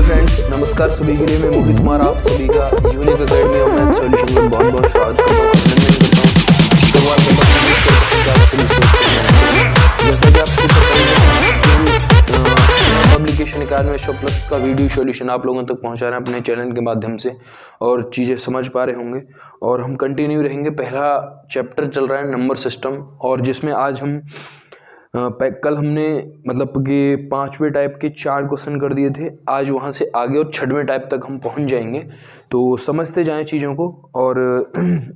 Friends, नमस्कार सभी के लिए। मैं मोहित कुमार आप सभी का यूनिक एकेडमी और मैथ सॉल्यूशन में बहुत बहुत स्वागत करता हूँ, अभिनंदन करता हूँ। जैसा कि आपको पता है, पब्लिकेशन अकादमी प्लस का वीडियो सॉल्यूशन आप लोगों तक पहुँचा रहे हैं अपने चैनल के माध्यम से, और चीज़ें समझ पा रहे होंगे। और हम कंटिन्यू रहेंगे। पहला चैप्टर चल रहा है नंबर सिस्टम, और जिसमें आज हम कल हमने मतलब कि 5वें टाइप के 4 क्वेश्चन कर दिए थे। आज वहाँ से आगे और 6वें टाइप तक हम पहुँच जाएंगे। तो समझते जाएं चीज़ों को, और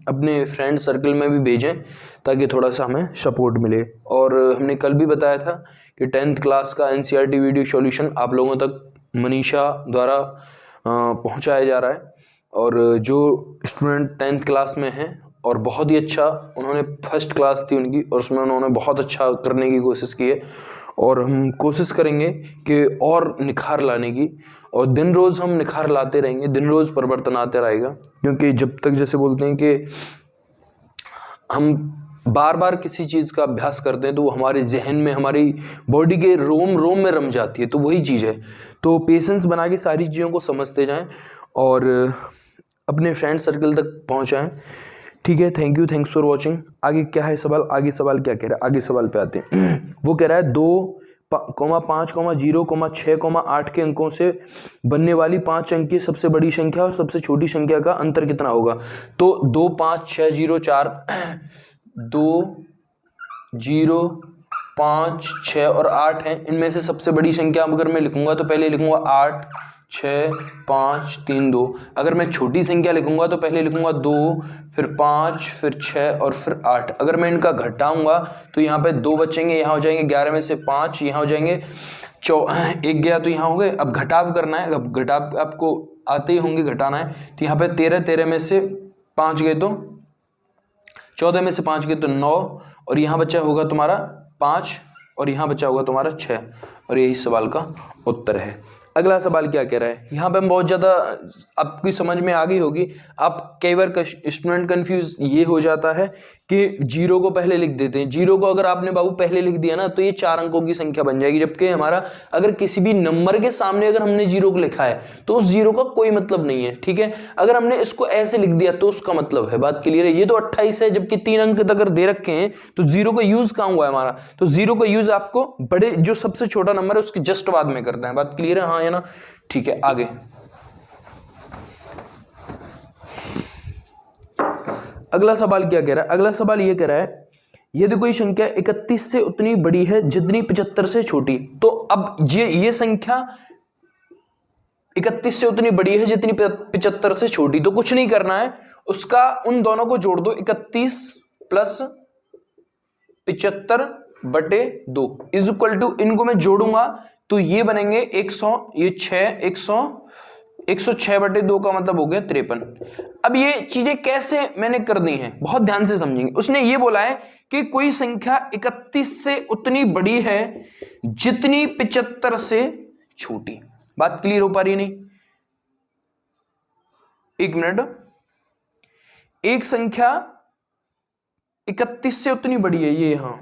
अपने फ्रेंड सर्कल में भी भेजें ताकि थोड़ा सा हमें सपोर्ट मिले। और हमने कल भी बताया था कि 10th क्लास का NCERT वीडियो सॉल्यूशन आप लोगों तक मनीषा द्वारा पहुँचाया जा रहा है। और जो स्टूडेंट 10th क्लास में हैं और बहुत ही अच्छा, उन्होंने फर्स्ट क्लास थी उनकी और उसमें उन्होंने बहुत अच्छा करने की कोशिश की है, और हम कोशिश करेंगे कि और निखार लाने की, और दिन रोज़ हम निखार लाते रहेंगे, दिन रोज़ परिवर्तन आते रहेगा। क्योंकि जब तक, जैसे बोलते हैं कि हम बार बार किसी चीज़ का अभ्यास करते हैं तो वो हमारे जहन में, हमारी बॉडी के रोम रोम में रम जाती है। तो वही चीज़ है। तो पेशेंस बना के सारी चीज़ों को समझते जाएं और अपने फ्रेंड सर्कल तक पहुँचाएँ। ठीक है, thank you, thanks for watching. आगे क्या है सवाल? आगे सवाल क्या कह रहा है? आगे सवाल पे आते हैं। वो कह रहा है 2, 5, 0, 6, 8 के अंकों से बनने वाली 5 अंक की सबसे बड़ी संख्या और सबसे छोटी संख्या का अंतर कितना होगा? तो 2, 5, 6, 0, 4 2, 0, 5, 6 और 8 हैं। इनमें से सबसे बड़ी संख्या अगर मैं लिखूंगा तो पहले लिखूंगा 8, 6, 5, 3, 2। अगर मैं छोटी संख्या लिखूंगा तो पहले लिखूंगा 2, फिर 5, फिर 6 और फिर 8। अगर मैं इनका घटाऊंगा तो यहाँ पे 2 बचेंगे, यहाँ हो जाएंगे 11 में से 5, यहाँ हो जाएंगे 1 गया तो यहाँ हो गए। अब घटाव करना है, अब घटाव आपको आते ही होंगे, घटाना है। तो यहाँ पे 13 में से 5 गए तो 14 में से 5 गए तो 9, और यहाँ बचा होगा तुम्हारा 5, और यहाँ बचा होगा तुम्हारा 6, और यही सवाल का उत्तर है। अगला सवाल क्या कह रहा है? यहाँ पे हम बहुत ज़्यादा, आपकी समझ में आ गई होगी। आप कई बार स्टूडेंट कंफ्यूज ये हो जाता है कि 0 को पहले लिख देते हैं। 0 को अगर आपने बाबू पहले लिख दिया ना तो ये 4 अंकों की संख्या बन जाएगी। जबकि हमारा अगर किसी भी नंबर के सामने अगर हमने 0 को लिखा है तो उस 0 का कोई मतलब नहीं है। ठीक है, अगर हमने इसको ऐसे लिख दिया तो उसका मतलब है। बात क्लियर है? ये तो 28 है, जबकि 3 अंक अगर दे रखे हैं तो 0 का यूज कहाँ हुआ है हमारा? तो 0 का यूज आपको बड़े, जो सबसे छोटा नंबर है उसके जस्ट बाद में करना है। बात क्लियर है? हाँ है ना? ठीक है, आगे अगला सवाल क्या कह रहा है? अगला सवाल ये कह रहा है, यदि कोई संख्या 31 से उतनी बड़ी है जितनी 75 से छोटी। तो अब ये संख्या 31 से उतनी बड़ी है जितनी 75 से छोटी। तो कुछ नहीं करना है, उसका उन दोनों को जोड़ दो। 31 प्लस 75/2 इज इक्वल टू, इनको मैं जोड़ूंगा तो ये बनेंगे 100, ये 6, 106/2 का मतलब हो गया 53। अब ये चीजें कैसे मैंने कर दी हैं, बहुत ध्यान से समझेंगे। उसने ये बोला है कि कोई संख्या 31 से उतनी बड़ी है जितनी 75 से छोटी। बात क्लियर हो पा रही नहीं? एक मिनट। एक संख्या 31 से उतनी बड़ी है, ये हाँ,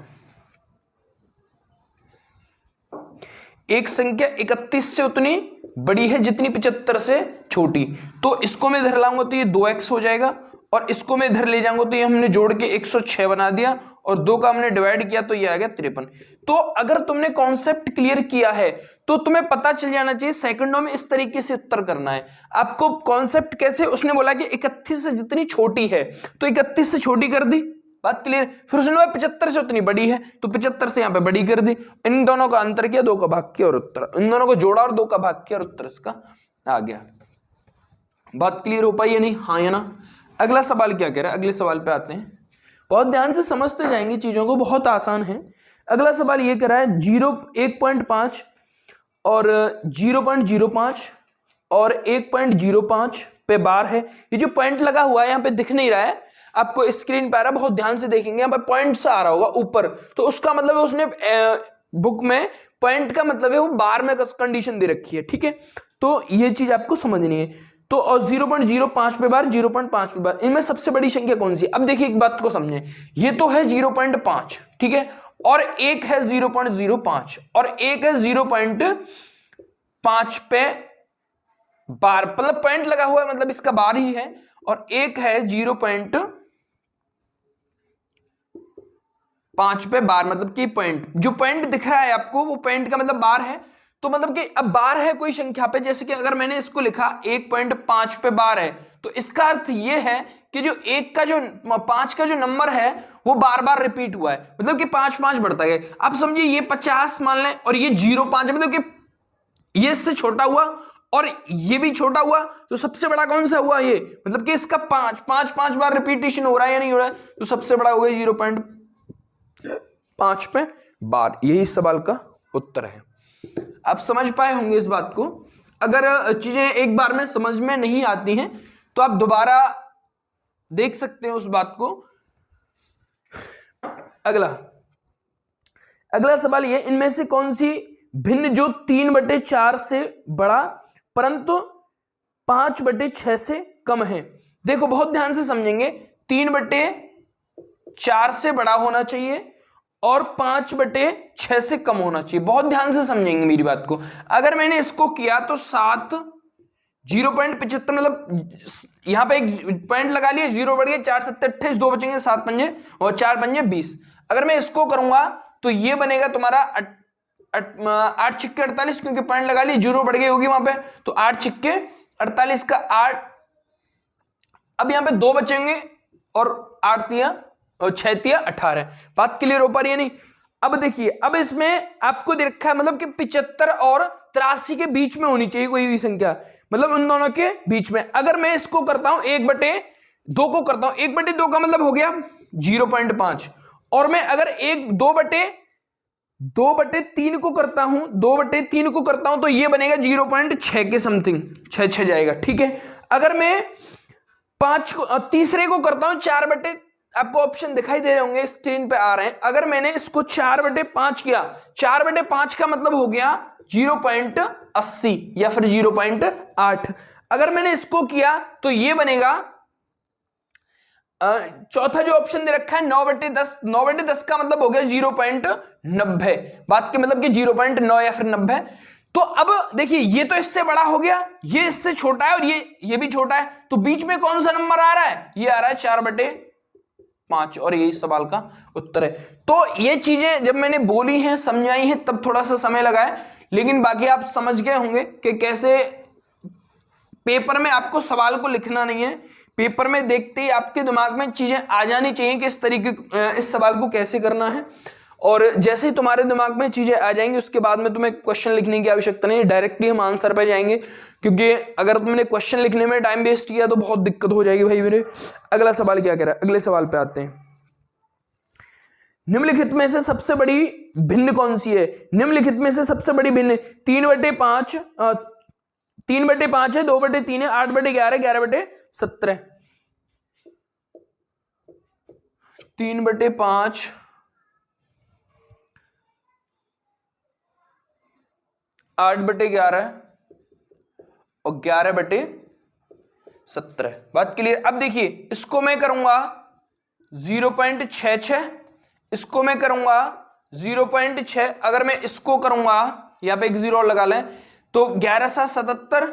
एक संख्या 31 से उतनी बड़ी है जितनी 75 से छोटी। तो इसको मैं इधर लाऊंगा तो ये 2x हो जाएगा, और इसको मैं इधर ले जाऊंगा तो ये हमने जोड़ के 106 बना दिया, और 2 का हमने डिवाइड किया तो ये आ गया 53। तो अगर तुमने कॉन्सेप्ट क्लियर किया है तो तुम्हें पता चल जाना चाहिए सेकंडों में इस तरीके से उत्तर करना है आपको। कॉन्सेप्ट कैसे? उसने बोला कि 31 से जितनी छोटी है तो 31 से छोटी कर दी। बात क्लियर? फिर उसने बोला 75 से उतनी बड़ी है तो 75 से यहां पे बड़ी कर दी। इन दोनों का अंतर किया, 2 का भाग किया और उत्तर, इन दोनों को जोड़ा और 2 का भाग किया और उत्तर इसका आ गया। बात क्लियर हो पाई या नहीं? हाँ या ना? अगला सवाल क्या कह रहा है? अगले सवाल पे आते हैं। बहुत ध्यान से समझते जाएंगे चीजों को, बहुत आसान है। अगला सवाल ये कह रहा है 1.5 और 0.05 और 1.05 पे बार है। ये जो पॉइंट लगा हुआ है यहाँ पे दिख नहीं रहा है आपको, स्क्रीन पे आ रहा है, बहुत ध्यान से देखेंगे। यहाँ पे पॉइंट सा आ रहा होगा ऊपर, तो उसका मतलब है उसने बुक में पॉइंट का मतलब है वो बार में कंडीशन दे रखी है। ठीक है, तो ये चीज आपको समझनी है। तो और 0.05 पे बार, 0.5 पे बार, इनमें सबसे बड़ी संख्या कौन सी है? अब देखिए एक बात को समझें, ये तो है 0.5, ठीक है, और एक है 0.05 और एक है 0.5 पे बार, मतलब पॉइंट लगा हुआ है मतलब इसका बार ही है, और एक है 0.5 पे बार, मतलब कि पॉइंट जो पॉइंट दिख रहा है आपको वो पॉइंट का मतलब बार है। तो मतलब कि अब बार है कोई संख्या पे, जैसे कि अगर मैंने इसको लिखा 1.5 पे बार है, तो इसका अर्थ ये है कि जो 5 का जो नंबर है वो बार बार रिपीट हुआ है, मतलब कि 5 बढ़ता गया। आप समझिए ये 50 मान लें और ये 0.5, मतलब कि ये इससे छोटा हुआ और ये भी छोटा हुआ, तो सबसे बड़ा कौन सा हुआ ये, मतलब कि इसका 5 बार रिपीटेशन हो रहा है या नहीं हो रहा है, तो सबसे बड़ा हो गया 0.5 पे बार। यही सवाल का उत्तर है। आप समझ पाए होंगे इस बात को। अगर चीजें एक बार में समझ में नहीं आती हैं तो आप दोबारा देख सकते हैं उस बात को। अगला सवाल ये, इनमें से कौन सी भिन्न जो 3/4 से बड़ा परंतु 5/6 से कम है। देखो बहुत ध्यान से समझेंगे, 3/4 से बड़ा होना चाहिए और 5/6 से कम होना चाहिए। बहुत ध्यान से समझेंगे मेरी बात को। अगर मैंने इसको किया तो 0.75, मतलब यहां पे एक पॉइंट लगा लिया, 0 बढ़ गया, 4 7 28, 2 बचेंगे, 7 पंजे और 4 पंजे 20। अगर मैं इसको करूंगा तो ये बनेगा तुम्हारा 8 छिक्के 48, क्योंकि पॉइंट लगा ली, 0 बढ़ गई होगी वहां पे, तो 8 छिक्के 48 का 8। अब यहां पे 2 बचेंगे और 8 तिया और 6 तिया 18। बात क्लियर हो पा रही है नहीं। अब देखिए, अब इसमें आपको दे रखा है मतलब कि 75 और 83 के बीच में होनी चाहिए कोई भी संख्या, मतलब उन दोनों के बीच में। अगर मैं इसको करता हूं 1/2 को करता हूं, 1/2 का मतलब हो गया 0.5, और मैं अगर 2/3 को करता हूं, 2/3 को करता हूं तो ये बनेगा 0.6 के समथिंग, 6 जाएगा, ठीक है। अगर मैं 5 को तीसरे को करता हूं 4/, आपको ऑप्शन दिखाई दे रहे होंगे स्क्रीन पे आ रहे हैं। अगर मैंने इसको 4/5 किया, 4/5 का मतलब हो गया 0.80 या फिर 0.8। अगर मैंने इसको किया तो ये बनेगा, चौथा जो ऑप्शन दे रखा है 9/10, 9/10 का मतलब हो गया 0.90। बात के मतलब कि 0.9 या फिर 90। तो अब देखिए, ये तो इससे बड़ा हो गया, ये इससे छोटा है और ये भी छोटा है, तो बीच में कौन सा नंबर आ रहा है, ये आ रहा है 4/5, और यही सवाल का उत्तर है। तो ये चीजें जब मैंने बोली हैं, समझाई हैं, तब थोड़ा सा समय लगा है, लेकिन बाकी आप समझ गए होंगे कि कैसे पेपर में आपको सवाल को लिखना नहीं है, पेपर में देखते ही आपके दिमाग में चीजें आ जानी चाहिए कि इस तरीके इस सवाल को कैसे करना है। और जैसे ही तुम्हारे दिमाग में चीजें आ जाएंगी उसके बाद में तुम्हें क्वेश्चन लिखने की आवश्यकता नहीं है, डायरेक्टली हम आंसर पे जाएंगे, क्योंकि अगर तुमने क्वेश्चन लिखने में टाइम वेस्ट किया तो बहुत दिक्कत हो जाएगी भाई मेरे। अगला सवाल क्या कह रहा है, अगले सवाल पे आते हैं। निम्नलिखित में से सबसे बड़ी भिन्न कौन सी है। निम्नलिखित में से सबसे बड़ी भिन्न 3/5 है, 2/3 है, 8/11, 11/17। 3/5, 8/11 और 11/17। बात क्लियर। अब देखिए, इसको मैं करूंगा 0.66, इसको मैं करूंगा 0.6, अगर मैं इसको करूंगा, यहां पे एक 0 और लगा लें, तो 11 × 77,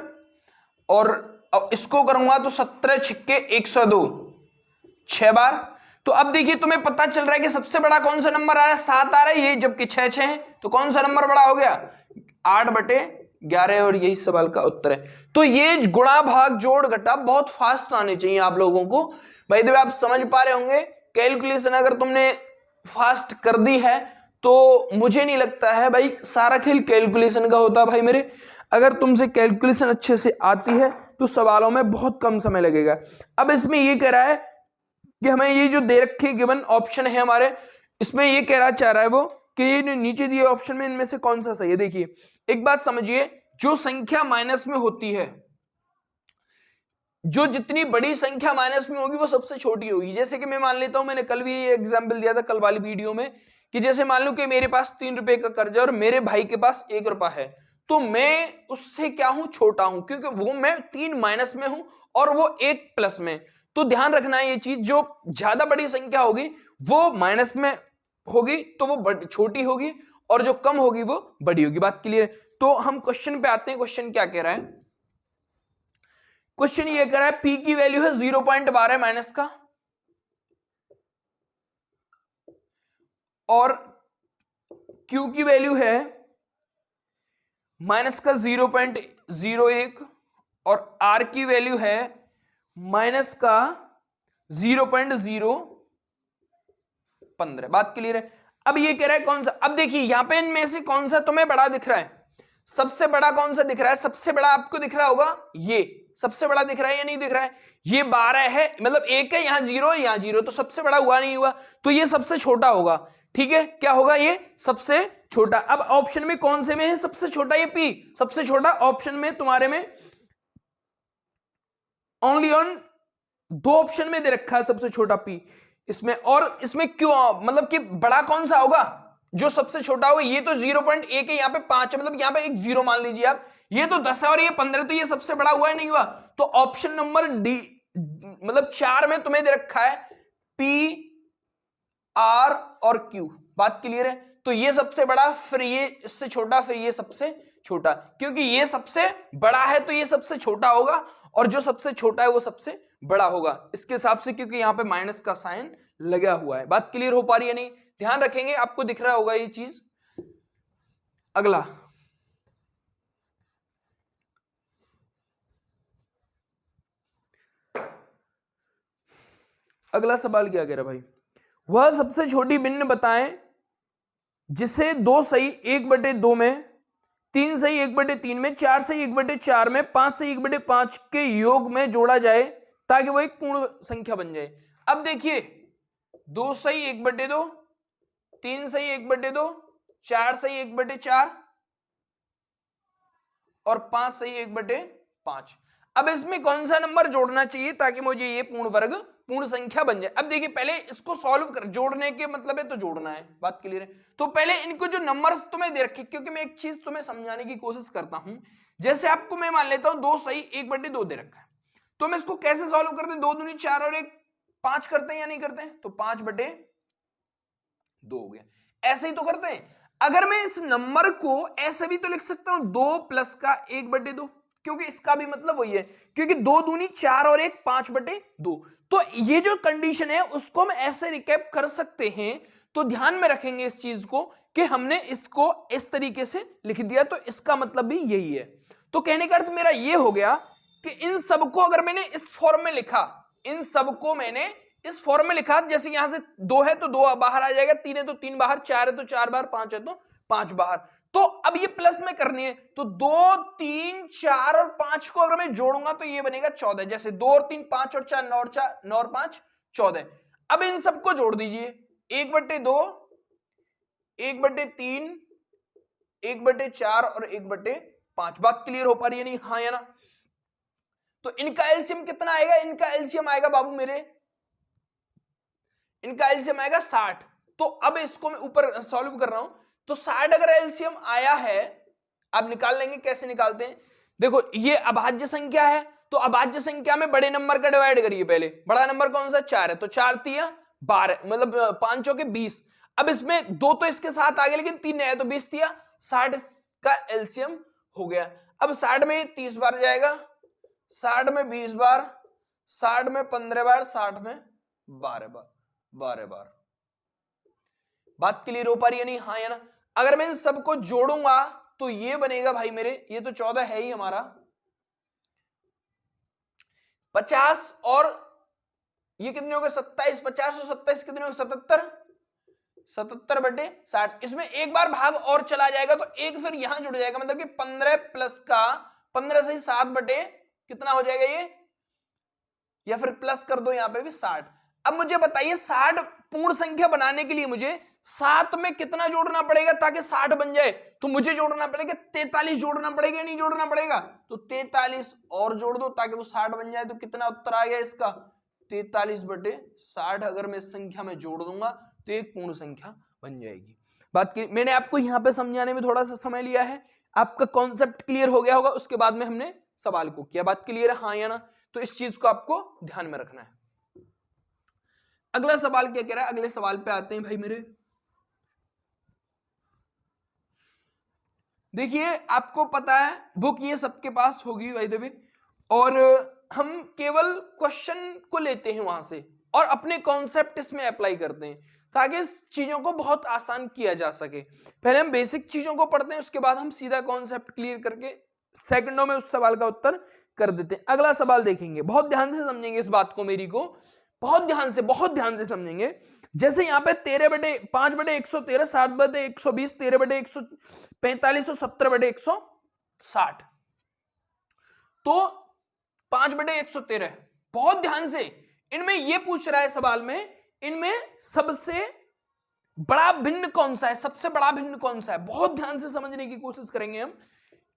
और इसको करूंगा तो 17 छिक्के 102, 6 बार। तो अब देखिए, तुम्हें पता चल रहा है कि सबसे बड़ा कौन सा नंबर आ रहा है, 7 आ रहा है, ये जबकि 6 है, तो कौन सा नंबर बड़ा हो गया, 8/11, और यही सवाल का उत्तर है। तो ये गुणा भाग जोड़ घटा बहुत फास्ट आने चाहिए आप लोगों को। भाई देखो, आप समझ पा रहे होंगे, कैलकुलेशन अगर तुमने फास्ट कर दी है तो मुझे नहीं लगता है भाई सारा खेल कैलकुलेशन का होता है भाई मेरे। अगर तुमसे कैलकुलेशन अच्छे से आती है तो सवालों में बहुत कम समय लगेगा। अब इसमें ये कह रहा है कि हमें ये जो दे रखे गिवन ऑप्शन है हमारे, इसमें ये कह चाह रहा है वो कि ये नीचे दिए ऑप्शन में इनमें से कौन सा सही है। देखिए, एक बात समझिए, जो संख्या माइनस में होती है, जो जितनी बड़ी संख्या माइनस में होगी वो सबसे छोटी होगी। जैसे कि मैं मान लेता हूं, मैंने कल भी ये एग्जांपल दिया था कल वाली वीडियो में, कि जैसे मान लो कि मेरे पास 3 रुपए का कर्जा और मेरे भाई के पास 1 रुपया है, तो मैं उससे क्या हूं, छोटा हूं, क्योंकि वो मैं 3 माइनस में हूं और वो 1 प्लस में। तो ध्यान रखना है ये चीज, जो ज्यादा बड़ी संख्या होगी वो माइनस में होगी तो वो छोटी होगी, और जो कम होगी वो बड़ी होगी। बात क्लियर है। तो हम क्वेश्चन पे आते हैं। क्वेश्चन क्या कह रहा है, क्वेश्चन ये कह रहा है P की वैल्यू है 0.12 माइनस का और Q की वैल्यू है माइनस का 0.01 और R की वैल्यू है माइनस का 0.015। बात क्लियर है। अब ये कह रहा है कौन सा, अब देखिए यहां पे इनमें से कौन सा तुम्हें बड़ा दिख रहा है, सबसे बड़ा कौन सा दिख रहा है, सबसे बड़ा आपको दिख रहा होगा ये, सबसे बड़ा दिख रहा है या नहीं दिख रहा है, ये 12 है, मतलब एक है, यहां 0 है, यहां 0, तो सबसे बड़ा हुआ नहीं हुआ, तो ये सबसे छोटा होगा। ठीक है, क्या होगा, ये सबसे छोटा। अब ऑप्शन में कौन से में है सबसे छोटा, ये P सबसे छोटा। ऑप्शन में तुम्हारे में ओनली ऑन 2 ऑप्शन में दे रखा है सबसे छोटा P इसमें, और इसमें क्यों, मतलब कि बड़ा कौन सा होगा, जो सबसे छोटा होगा। ये तो 0.1 है, यहाँ पे 5 है, मतलब यहाँ पे एक 0 मान लीजिए आप, ये तो 10 है और ये 15, तो ये सबसे बड़ा हुआ है नहीं हुआ। तो ऑप्शन नंबर डी मतलब 4 में तुम्हें दे रखा है P R और Q। बात क्लियर है। तो ये सबसे बड़ा, फिर ये इससे छोटा, फिर ये सबसे छोटा, क्योंकि ये सबसे बड़ा है तो ये सबसे छोटा होगा, और जो सबसे छोटा है वो सबसे बड़ा होगा इसके हिसाब से, क्योंकि यहां पे माइनस का साइन लगा हुआ है। बात क्लियर हो पा रही है नहीं, ध्यान रखेंगे, आपको दिख रहा होगा ये चीज। अगला अगला सवाल क्या कह रहा भाई, वह सबसे छोटी भिन्न बताएं जिसे 2 सही 1/2 में, 3 सही 1/3 में, 4 सही 1/4 में, 5 सही 1/5 के योग में जोड़ा जाए ताकि वो एक पूर्ण संख्या बन जाए। अब देखिए 2 सही 1/2, 3 सही 1/2, 4 सही 1/4 और 5 सही 1/5। अब इसमें कौन सा नंबर जोड़ना चाहिए ताकि मुझे ये पूर्ण वर्ग पूर्ण संख्या बन जाए। अब देखिए पहले इसको सॉल्व कर, जोड़ने के मतलब है तो जोड़ना है, बात क्लियर है। तो पहले इनको जो नंबर्स तुम्हें दे रखे, क्योंकि मैं एक चीज तुम्हें समझाने की कोशिश करता हूं, जैसे आपको मैं मान लेता हूं 2 सही 1/2 दे रखा है, तो मैं इसको कैसे सॉल्व करते हैं, 2 दूनी 4 और 1 5 करते हैं या नहीं करते हैं, तो 5/2 हो गया, ऐसे ही तो करते हैं। अगर मैं इस नंबर को ऐसे भी तो लिख सकता हूं 2 प्लस का 1/2, क्योंकि इसका भी मतलब वही है, क्योंकि 2 दूनी 4 और 1 5/2। तो ये जो कंडीशन है उसको हम ऐसे रिकैप कर सकते हैं। तो ध्यान में रखेंगे इस चीज को कि हमने इसको इस तरीके से लिख दिया, तो इसका मतलब भी यही है। तो कहने का अर्थ मेरा ये हो गया कि इन सबको अगर मैंने इस फॉर्म में लिखा, इन सबको मैंने इस फॉर्म में लिखा, जैसे यहां से 2 है तो 2 बाहर आ जाएगा, 3 है तो 3 बाहर, 4 है तो 4 बाहर, 5 है तो 5 बाहर। तो अब ये प्लस में करनी है, तो 2 3 4 और 5 को अगर मैं जोड़ूंगा तो ये बनेगा 14, जैसे 2 और 3 5 और 4 9 और 5 14। अब इन सबको जोड़ दीजिए, 1/2, 1/3, 1/4 और 1/5। बात क्लियर हो पा रही है नहीं, हाँ या ना। तो इनका एलसीएम कितना आएगा, इनका एलसीएम आएगा बाबू मेरे, इनका एलसीएम आएगा 60। तो अब इसको मैं ऊपर सॉल्व कर रहा हूं, तो 60 अगर एलसीएम आया है, अब निकाल लेंगे, कैसे निकालते हैं, देखो ये अभाज्य संख्या है, तो अभाज्य संख्या में बड़े नंबर का डिवाइड करिए पहले, बड़ा नंबर कौन सा 4 है, तो 4 तिया 12, मतलब 5 चौके 20। अब इसमें 2 तो इसके साथ आ गए, लेकिन 3 है तो 20 तिया 60 का एलसीएम हो गया। अब 60 में 30 बार जाएगा, 60 में 20 बार, 60 में 15 बार, 60 में 12 बार। बात क्लियर हो पा रही है नहीं, हाँ या ना। अगर मैं इन सबको जोड़ूंगा तो ये बनेगा भाई मेरे, ये तो 14 है ही हमारा, 50 और ये कितने हो गए 27, 50 और 27 कितने हो गए 77, 77/60। इसमें एक बार भाग और चला जाएगा तो एक फिर यहां जुड़ जाएगा, मतलब कि 15 प्लस का 15 से 7 बटे कितना हो जाएगा ये, या फिर प्लस कर दो यहां पे भी 60। अब मुझे बताइए 60 पूर्ण संख्या बनाने के लिए मुझे 7 में कितना जोड़ना पड़ेगा ताकि 60 बन जाए, तो मुझे जोड़ना पड़ेगा 43 जोड़ना पड़ेगा, नहीं जोड़ना पड़ेगा, तो 43 और जोड़ दो ताकि वो 60 बन जाए। तो कितना उत्तर आ गया इसका, 43/60। अगर मैं इस संख्या में जोड़ दूंगा तो एक पूर्ण संख्या बन जाएगी। बात की मैंने आपको यहां पे समझाने में थोड़ा सा समय लिया है, आपका कॉन्सेप्ट क्लियर हो गया होगा, उसके बाद में हमने सवाल को किया। बात क्लियर है, हाँ या ना। तो इस चीज को आपको ध्यान में रखना है। अगला सवाल क्या कह रहा है, अगले सवाल पे आते हैं भाई मेरे। देखिए आपको पता है बुक ये सबके पास होगी भाई देवी, और हम केवल क्वेश्चन को लेते हैं वहां से और अपने कॉन्सेप्ट इसमें अप्लाई करते हैं ताकि इस चीजों को बहुत आसान किया जा सके। पहले हम बेसिक चीजों को पढ़ते हैं, उसके बाद हम सीधा कॉन्सेप्ट क्लियर करके सेकंडों में उस सवाल का उत्तर कर देते हैं। अगला सवाल देखेंगे, बहुत ध्यान से समझेंगे इस बात को, मेरी को बहुत ध्यान से समझेंगे। जैसे यहाँ पे 5/113, 7/120, 13/145 और 17/160, तो 5/113 बहुत ध्यान से इनमें ये पूछ रहा है सवाल में, इनमें सबसे बड़ा भिन्न कौन सा है, सबसे बड़ा भिन्न कौन सा है। बहुत ध्यान से समझने की कोशिश करेंगे हम,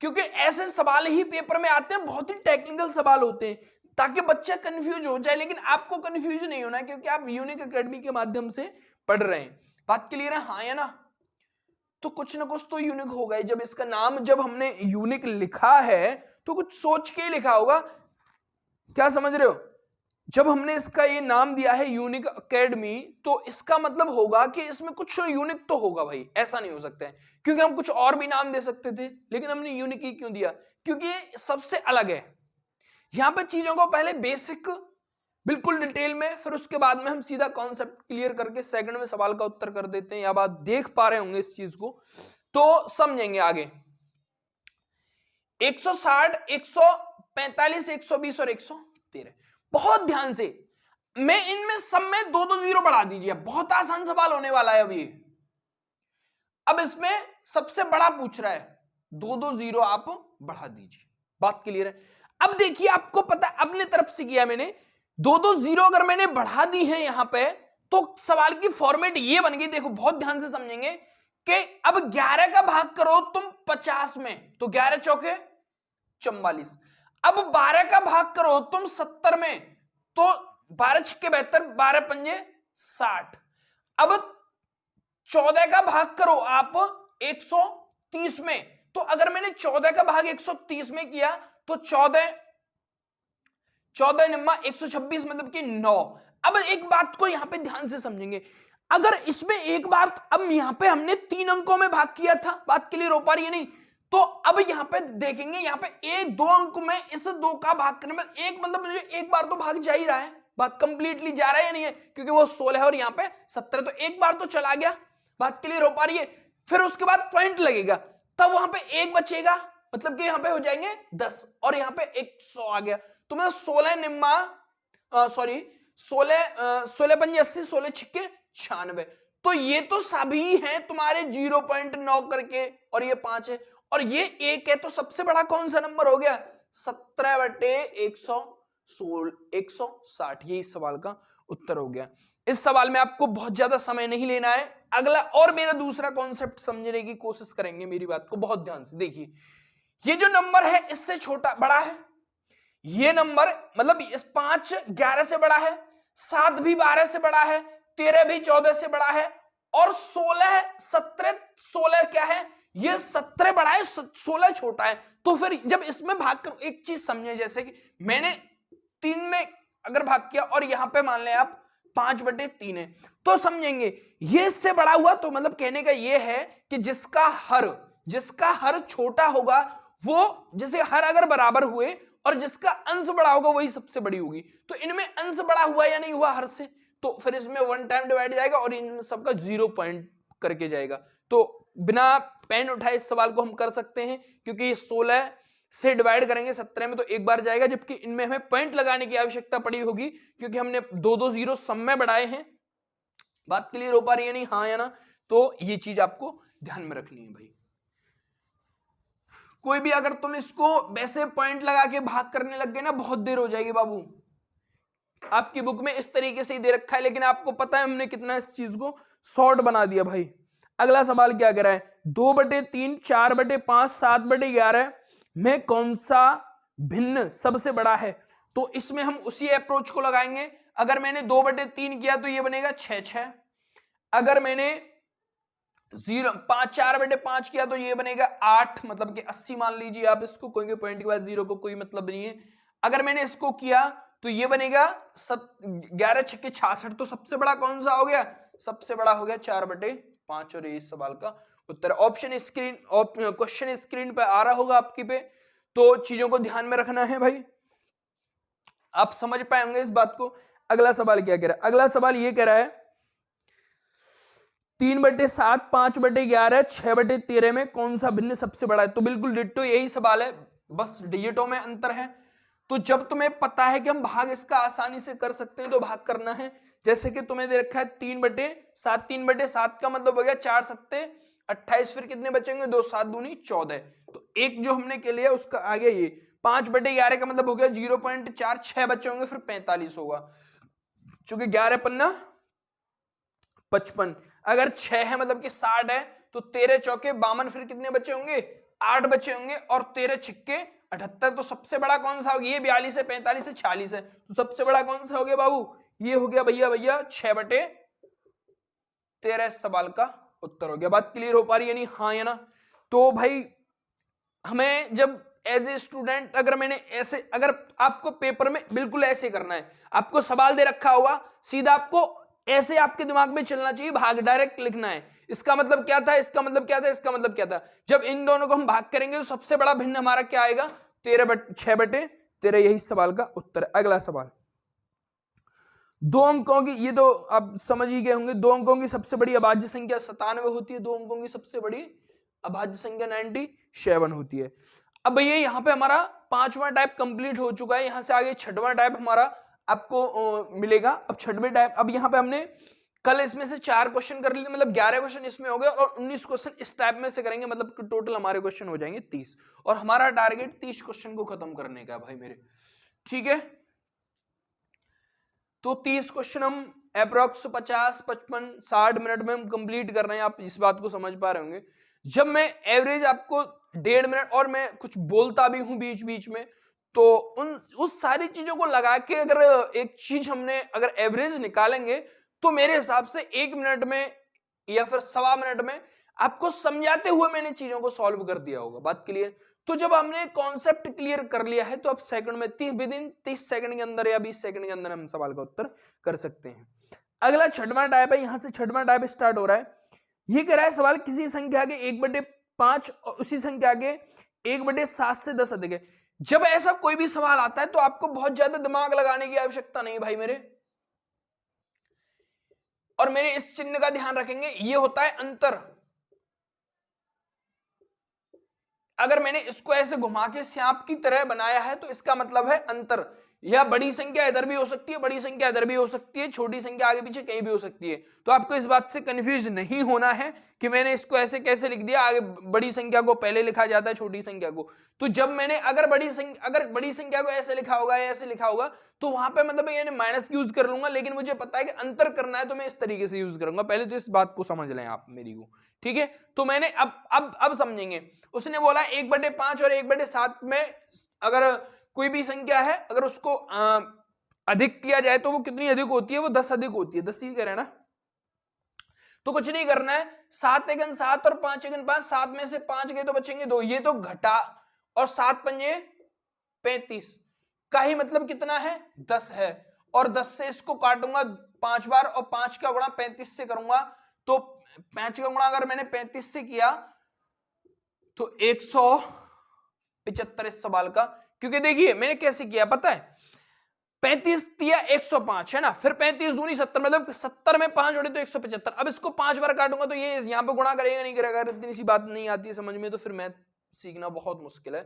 क्योंकि ऐसे सवाल ही पेपर में आते हैं, बहुत ही टेक्निकल सवाल होते हैं, ताकि बच्चा कंफ्यूज हो जाए। लेकिन आपको कंफ्यूज नहीं होना है, क्योंकि आप यूनिक एकेडमी के माध्यम से पढ़ रहे हैं। बात क्लियर है, हाँ या ना? तो कुछ ना कुछ तो यूनिक होगा ही। जब इसका नाम, जब हमने यूनिक लिखा है तो कुछ सोच के ही लिखा होगा, क्या समझ रहे हो? जब हमने इसका ये नाम दिया है यूनिक एकेडमी, तो इसका मतलब होगा कि इसमें कुछ यूनिक तो होगा भाई, ऐसा नहीं हो सकता है। क्योंकि हम कुछ और भी नाम दे सकते थे, लेकिन हमने यूनिक ही क्यों दिया? क्योंकि ये सबसे अलग है। यहां पर चीजों को पहले बेसिक बिल्कुल डिटेल में, फिर उसके बाद में हम सीधा कॉन्सेप्ट क्लियर करके सेकंड में सवाल का उत्तर कर देते हैं। या बात देख पा रहे होंगे इस चीज को, तो समझेंगे आगे। 160, 145, 120 और 113, बहुत ध्यान से, मैं इनमें सब में 2-2 जीरो बढ़ा दीजिए। बहुत आसान सवाल होने वाला है अभी। अब इसमें सबसे बड़ा पूछ रहा है, 2-2 जीरो आप बढ़ा दीजिए। बात क्लियर है? अब देखिए, आपको पता, अपने तरफ से किया मैंने, 2-2 जीरो अगर मैंने बढ़ा दी है यहां पे, तो सवाल की फॉर्मेट ये बन गई। देखो बहुत ध्यान से समझेंगे कि अब 11 का भाग करो तुम 50 में, तो 11 चौके 44। अब 12 का भाग करो तुम 70 में, तो 12 छक्के 72, 12 पंजे 60। अब 14 का भाग करो आप 130 में, तो अगर मैंने 14 का भाग 130 में किया तो 14 निम्मा 126, मतलब कि 9। अब एक बात को यहां पे ध्यान से समझेंगे, अगर इसमें एक बार, अब यहां पे हमने 3 अंकों में भाग किया था, बात क्लियर हो पा रही है नहीं? तो अब यहां पे देखेंगे, यहां पे 1-2 अंक में इस 2 का भाग करने में एक, मतलब मुझे एक बार तो भाग जा ही रहा है। बात कंप्लीटली जा रहा है या नहीं है? क्योंकि वो 16 है और यहां पे 17, तो एक बार तो चला गया। बात क्लियर हो पा रही है? फिर उसके बाद पॉइंट लगेगा, तब वहां पे 1 बचेगा, मतलब कि यहां पे हो जाएंगे 10, और यहां पे 100 आ गया। तो मैं 16 निम्मा, सॉरी 16 पंजे 80, 16 छिक्के 96। तो ये तो सभी हैं तुम्हारे 0.9 करके, और ये 5 है और ये 1 है। तो सबसे बड़ा कौन सा नंबर हो गया? 17/160, ये इस सवाल का उत्तर हो गया। इस सवाल में आपको बहुत ज्यादा समय नहीं लेना है। अगला और मेरा दूसरा कॉन्सेप्ट समझने की कोशिश करेंगे, मेरी बात को बहुत ध्यान से देखिए। ये जो नंबर है इससे छोटा बड़ा है, ये नंबर मतलब इस 5 11 से बड़ा है, 7 भी 12 से बड़ा है, 13 भी 14 से बड़ा है, और 16 17 16 क्या है? ये 17 बड़ा है, 16 छोटा है। तो फिर जब इसमें भाग कर, एक चीज समझे, जैसे कि मैंने 3 में अगर भाग किया और यहां पे मान लें आप 5/3 है, तो समझेंगे ये इससे बड़ा हुआ। तो मतलब कहने का ये है कि जिसका हर छोटा होगा, वो जैसे हर अगर बराबर हुए और जिसका अंश बड़ा होगा वही सबसे बड़ी होगी। तो इनमें अंश बड़ा हुआ या नहीं हुआ हर से, तो फिर इसमें 1 टाइम डिवाइड जाएगा और इन सबका 0 पॉइंट करके जाएगा। तो बिना पेन उठाए इस सवाल को हम कर सकते हैं, क्योंकि ये 16 से डिवाइड करेंगे 17 में तो एक बार जाएगा, जबकि इनमें हमें पॉइंट लगाने की आवश्यकता पड़ी होगी, क्योंकि हमने 2-2 जीरो सब में बढ़ाए हैं। बात क्लियर हो पा रही है नहीं, हाँ या ना? तो ये चीज आपको ध्यान में रखनी है भाई। कोई भी अगर तुम इसको वैसे पॉइंट लगा के भाग करने लग गए ना, बहुत देर हो जाएगी बाबू। आपकी बुक में इस तरीके से ही दे रखा है, लेकिन आपको पता है हमने कितना इस चीज को शॉर्ट बना दिया भाई। अगला सवाल क्या कह रहा है? 2/3, 4/5, 7/11 में कौन सा भिन्न सबसे बड़ा है? तो इसमें हम उसी अप्रोच को लगाएंगे। अगर मैंने 2/3 किया तो ये बनेगा 6/6। अगर मैंने 4/5 किया तो ये बनेगा 8, मतलब कि 80 मान लीजिए आप इसको, कोई पॉइंट के बाद 0 को कोई मतलब नहीं है। अगर मैंने इसको किया तो ये बनेगा 11 छक्के 66। तो सबसे बड़ा कौन सा हो गया? सबसे बड़ा हो गया 4/5, और इस सवाल का उत्तर क्वेश्चन स्क्रीन पे आ रहा होगा आपकी पे। तो चीजों को ध्यान में रखना है भाई। आप समझ पाए होंगे इस बात को। अगला सवाल क्या कह रहा है? अगला सवाल ये कह रहा है 3/7, 5/11, 6/13 में कौन सा भिन्न सबसे बड़ा है? तो बिल्कुल डिट्टो यही सवाल है, बस डिजिटों में अंतर है। तो जब तुम्हें पता है कि हम भाग इसका आसानी से कर सकते हैं तो भाग करना है। जैसे कि तुम्हें दे रखा है 3/7, 3/7 का मतलब हो गया 4 सत्ते 28, फिर कितने बचेंगे? 2 7 दूनी 14। तो एक जो हमने के लिया उसका आगे ये 5/11 का मतलब हो गया 0.4, 6 बचे होंगे फिर 45 होगा, चूंकि 11 पन्ना 55, अगर 6 है मतलब कि 60 है, तो 13 चौके 52, फिर कितने बचे होंगे? 8 बचे होंगे, और 13 छिक्के 78। तो सबसे बड़ा कौन सा हो गया? ये 42 है, 45 है, 46 है, तो सबसे बड़ा कौन सा हो गया बाबू? ये हो गया भैया 6/13 सवाल का उत्तर हो गया। बात क्लियर हो पा रही है नहीं? हाँ या ना? तो भाई हमें जब एज ए स्टूडेंट अगर मैंने ऐसे, अगर आपको पेपर में बिल्कुल ऐसे करना है, आपको सवाल दे रखा होगा, सीधा आपको ऐसे आपके दिमाग में चलना चाहिए, भाग डायरेक्ट लिखना है। इसका मतलब क्या था, इसका मतलब क्या था, इसका मतलब क्या था। जब इन दोनों को हम भाग करेंगे तो सबसे बड़ा भिन्न हमारा क्या आएगा? 6/13, यही सवाल का उत्तर है। अगला सवाल, 2 अंकों की, ये तो आप समझ ही गए होंगे, 2 अंकों की सबसे बड़ी अभाज्य संख्या 97 होती है, 2 अंकों की सबसे बड़ी अभाज्य संख्या 97 होती है। अब भैया यहाँ पे हमारा 5वां टाइप कंप्लीट हो चुका है, यहां से आगे 6वां टाइप हमारा आपको मिलेगा। अब 6वें टाइप, अब यहाँ पे हमने कल इसमें से 4 क्वेश्चन कर लिए, मतलब 11 क्वेश्चन इसमें हो गए, और 19 क्वेश्चन इस टाइप में से करेंगे, मतलब टोटल हमारे क्वेश्चन हो जाएंगे 30, और हमारा टारगेट 30 क्वेश्चन को खत्म करने का भाई मेरे, ठीक है। तो 30 क्वेश्चन हम अप्रोक्स 50, 55, 60 मिनट में हम कंप्लीट कर रहे हैं। आप इस बात को समझ पा रहे होंगे। जब मैं एवरेज आपको 1.5 मिनट, और मैं कुछ बोलता भी हूं बीच बीच में, तो उस सारी चीजों को लगा के अगर एक चीज हमने अगर एवरेज निकालेंगे, तो मेरे हिसाब से 1 मिनट में या फिर 1.25 मिनट में आपको समझाते हुए मैंने चीजों को सॉल्व कर दिया होगा। बात क्लियर? तो जब हमने कॉन्सेप्ट क्लियर कर लिया है, तो अब सेकंड में 30 सेकंड के अंदर या 20 सेकंड के अंदर हम सवाल का उत्तर कर सकते हैं। अगला 6वां टाइप है, यहां से 6वां टाइप स्टार्ट हो रहा है। ये कह रहा है सवाल किसी संख्या के 1/5 और उसी संख्या के 1/7 से 10 अधिक है। जब ऐसा कोई भी सवाल आता है तो आपको बहुत ज्यादा दिमाग लगाने की आवश्यकता नहीं भाई मेरे, और मेरे इस चिन्ह का ध्यान रखेंगे, ये होता है अंतर। अगर मैंने इसको ऐसे घुमा के सांप की तरह बनाया है तो इसका मतलब है अंतर, या बड़ी संख्या इधर भी हो सकती है, बड़ी संख्या इधर भी हो सकती है, छोटी संख्या आगे पीछे कहीं भी हो सकती है। तो आपको इस बात से कंफ्यूज नहीं होना है कि मैंने इसको ऐसे कैसे लिख दिया, आगे बड़ी संख्या को पहले लिखा जाता है छोटी संख्या को। तो जब मैंने अगर बड़ी संख्या को ऐसे लिखा होगा या ऐसे लिखा होगा, तो वहां पे मतलब मैंने माइनस यूज कर लूंगा, लेकिन मुझे पता है कि अंतर करना है तो मैं इस तरीके से यूज करूंगा। पहले तो इस बात को समझ लें आप मेरी को, ठीक है। तो मैंने अब समझेंगे। उसने बोला 1/5 और 1/7 में अगर कोई भी संख्या है, अगर उसको अधिक किया जाए तो वो कितनी अधिक होती है? वो 10 अधिक होती है। 10 ही कह रहे हैं ना, तो कुछ नहीं करना है, 7 एकन 7 और 5 एकन 5, 7 में से 5 गए तो बचेंगे 2, ये तो घटा, और 7 पंजे 35 का ही मतलब कितना है? 10 है। और 10 से इसको काटूंगा 5 बार, और 5 का गुणा 35 से करूंगा, तो 5 का गुणा अगर मैंने 35 से किया तो 175 इस सवाल का। क्योंकि देखिए मैंने कैसे किया पता है, 35 दिया 105 है ना, फिर 35 दूनी 70, मतलब 70 में 5 जोड़े तो 175। अब इसको 5 बार काटूंगा तो ये यहां पे गुणा करेगा नहीं करेगा? इतनी सी बात नहीं आती है समझ में तो फिर मैथ सीखना बहुत मुश्किल है।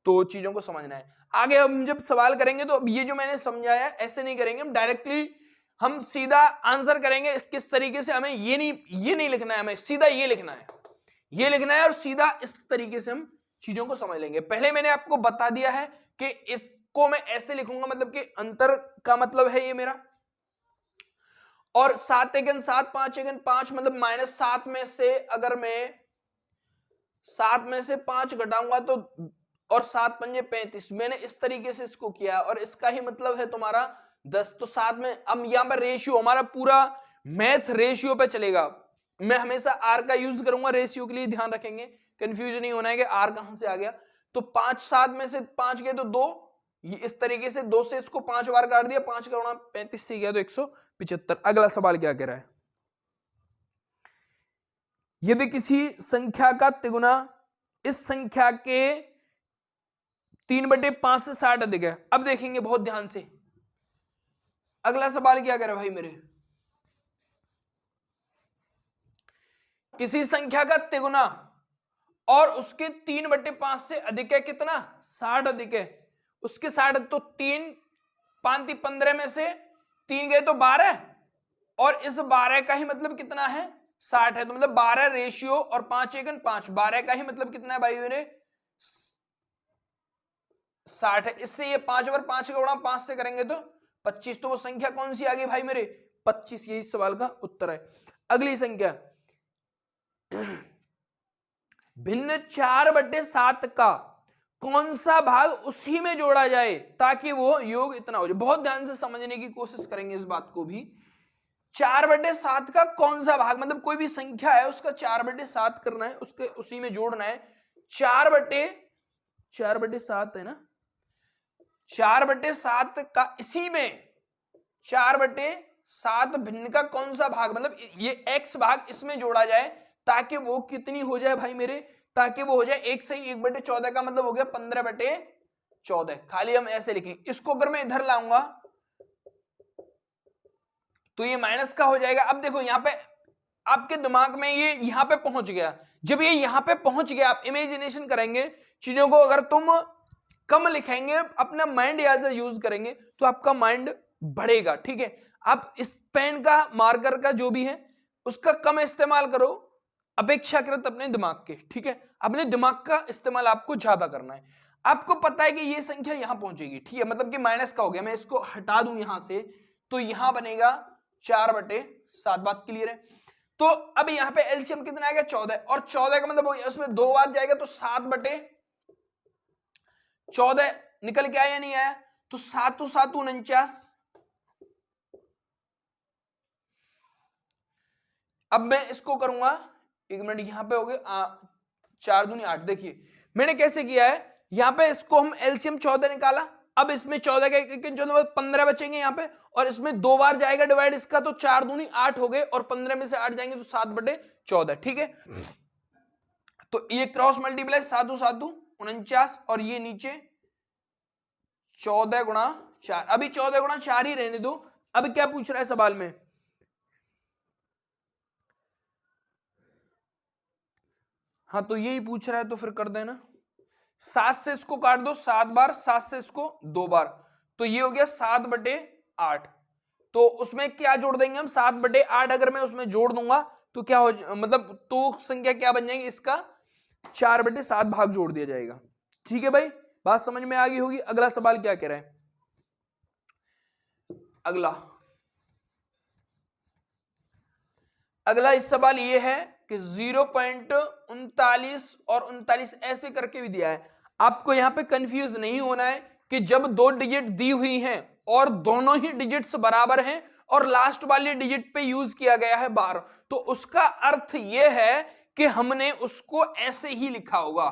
तो चीजों को समझना है। आगे हम जब सवाल करेंगे तो अब ये जो मैंने समझाया ऐसे नहीं करेंगे हम, डायरेक्टली हम सीधा आंसर करेंगे। किस तरीके से? हमें ये नहीं लिखना है, हमें सीधा ये लिखना है, ये लिखना है, और सीधा इस तरीके से हम चीजों को समझ लेंगे। पहले मैंने आपको बता दिया है कि इसको मैं ऐसे लिखूंगा, मतलब कि अंतर का मतलब है ये मेरा, और 7 एकन 7, 5 एकन 5, मतलब -7 में से अगर मैं 7 में से 5 घटाऊंगा तो, और 7 पंजे 35, मैंने इस तरीके से इसको किया, और इसका ही मतलब है तुम्हारा 10। तो 7 में, अब यहां पर रेशियो, हमारा पूरा मैथ रेशियो पे चलेगा। मैं हमेशा आर का यूज करूंगा रेशियो के लिए, ध्यान रखेंगे, कंफ्यूजन नहीं होना है कि आर कहां से आ गया। तो 5 7 में से 5 गए तो 2, ये इस तरीके से 2 से इसको 5 बार काट दिया, 5 का गुणा 35 से गया तो 175। अगला सवाल क्या कह रहा है, यदि किसी संख्या का तिगुना इस संख्या के 3/5 से 60 अधिक है। अब देखेंगे बहुत ध्यान से, अगला सवाल क्या कह रहे भाई मेरे, किसी संख्या का तिगुना और उसके 3/5 से अधिक है, कितना 60 अधिक है, उसके 60, तो 3 5 15 में से 3 गए तो 12, और इस 12 का ही मतलब कितना है 60 है, तो मतलब 12 रेशियो और 5 एकन 5, 12 का ही मतलब कितना है भाई मेरे 60 है। इससे ये 5 और 5 का गुणा 5 से करेंगे तो 25, तो वो संख्या कौन सी आ गई भाई मेरे 25, यही सवाल का उत्तर है। अगली संख्या, भिन्न 4/7 का कौन सा भाग उसी में जोड़ा जाए ताकि वो योग इतना हो जाए। बहुत ध्यान से समझने की कोशिश करेंगे इस बात को भी। 4/7 का कौन सा भाग, मतलब कोई भी संख्या है उसका 4/7 करना है, उसके उसी में जोड़ना है। 4/7 है ना, 4/7 का इसी में 4/7 भिन्न का कौन सा भाग, मतलब ये x भाग इसमें जोड़ा जाए ताकि वो कितनी हो जाए भाई मेरे, ताकि वो हो जाए 1 सही 1/14 का मतलब हो गया 15/14। खाली हम ऐसे लिखेंगे। इसको अगर मैं इधर लाऊंगा तो ये माइनस का हो जाएगा। अब देखो यहां पे आपके दिमाग में ये यहां पे पहुंच गया, जब ये यहां पे पहुंच गया आप इमेजिनेशन करेंगे चीजों को, अगर तुम कम लिखेंगे अपना माइंड एज यूज करेंगे तो आपका माइंड बढ़ेगा, ठीक है। आप इस पेन का मार्कर का जो भी है उसका कम इस्तेमाल करो अपेक्षाकृत अपने दिमाग के, ठीक है। अपने दिमाग का इस्तेमाल आपको ज्यादा करना है। आपको पता है कि ये संख्या यहां पहुंचेगी, ठीक है, मतलब कि माइनस का हो गया, मैं इसको हटा दूं यहां से तो यहां बनेगा 4/7, बात क्लियर है। तो अब यहां पे एलसीएम कितना आएगा 14, और 14 का मतलब उसमें 2 बार जाएगा तो 7/14 निकल के आया या नहीं आया, तो 7 7 49। अब मैं इसको करूंगा, 1 मिनट, यहां पे हो गए 4 दूनी 8। देखिए मैंने कैसे किया है, यहां पे इसको हम एलसीएम 14 निकाला, अब इसमें 14 का 15 बचेंगे यहां पे, और इसमें 2 बार जाएगा डिवाइड इसका, तो 4 दूनी 8 हो गए, और 15 में से 8 जाएंगे तो 7/14, ठीक है। तो ये क्रॉस मल्टीप्लाई 7 7 49, और ये नीचे 14 गुणा 4, अभी 14 गुणा 4 ही रहने दो। अब क्या पूछ रहा है सवाल में, हाँ तो यही पूछ रहा है, तो फिर कर देना। 7 से इसको काट दो 7 बार, 7 से इसको 2 बार, तो ये हो गया 7/8। तो उसमें क्या जोड़ देंगे हम 7/8, अगर मैं उसमें जोड़ दूंगा तो क्या हो, मतलब तो संख्या क्या बन जाएगी, इसका 4/7 भाग जोड़ दिया जाएगा, ठीक है भाई, बात समझ में आ गई होगी। अगला सवाल क्या कह रहा है, अगला इस सवाल ये है कि 0.39 और 39 ऐसे करके भी दिया है। आपको यहां पे कंफ्यूज नहीं होना है कि जब 2 डिजिट दी हुई हैं और दोनों ही डिजिट्स बराबर हैं और लास्ट वाले डिजिट पे यूज किया गया है 12, तो उसका अर्थ यह है कि हमने उसको ऐसे ही लिखा होगा,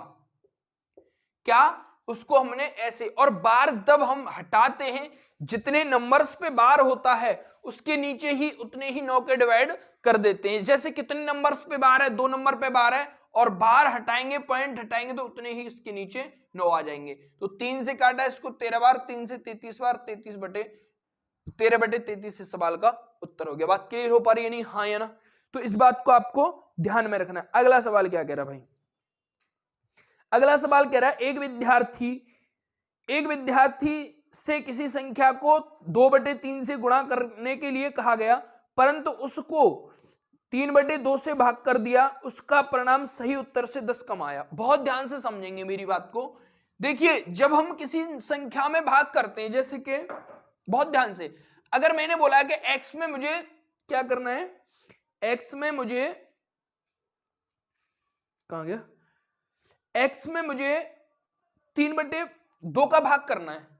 क्या उसको हमने ऐसे, और बार जब हम हटाते हैं जितने नंबर्स पे बार होता है उसके नीचे ही उतने ही 9 के डिवाइड कर देते हैं। जैसे कितने नंबर्स पे बार है, 2 नंबर पे बार है, और बार हटाएंगे पॉइंट हटाएंगे तो उतने ही इसके नीचे 9 आ जाएंगे। तो 3 से काटा इसको 13 बार, 3 से 33 बार, 13/33 इस सवाल का उत्तर हो गया। बात क्लियर हो पा रही है नहीं, हाँ या ना, तो इस बात को आपको ध्यान में रखना है। अगला सवाल क्या कह रहा भाई, अगला सवाल कह रहा है एक विद्यार्थी से किसी संख्या को 2/3 से गुणा करने के लिए कहा गया, परंतु उसको 3/2 से भाग कर दिया, उसका परिणाम सही उत्तर से 10 कम आया। बहुत ध्यान से समझेंगे मेरी बात को। देखिए जब हम किसी संख्या में भाग करते हैं, जैसे कि बहुत ध्यान से, अगर मैंने बोला कि x में मुझे क्या करना है, x में मुझे कहां गया, x में मुझे 3/2 का भाग करना है,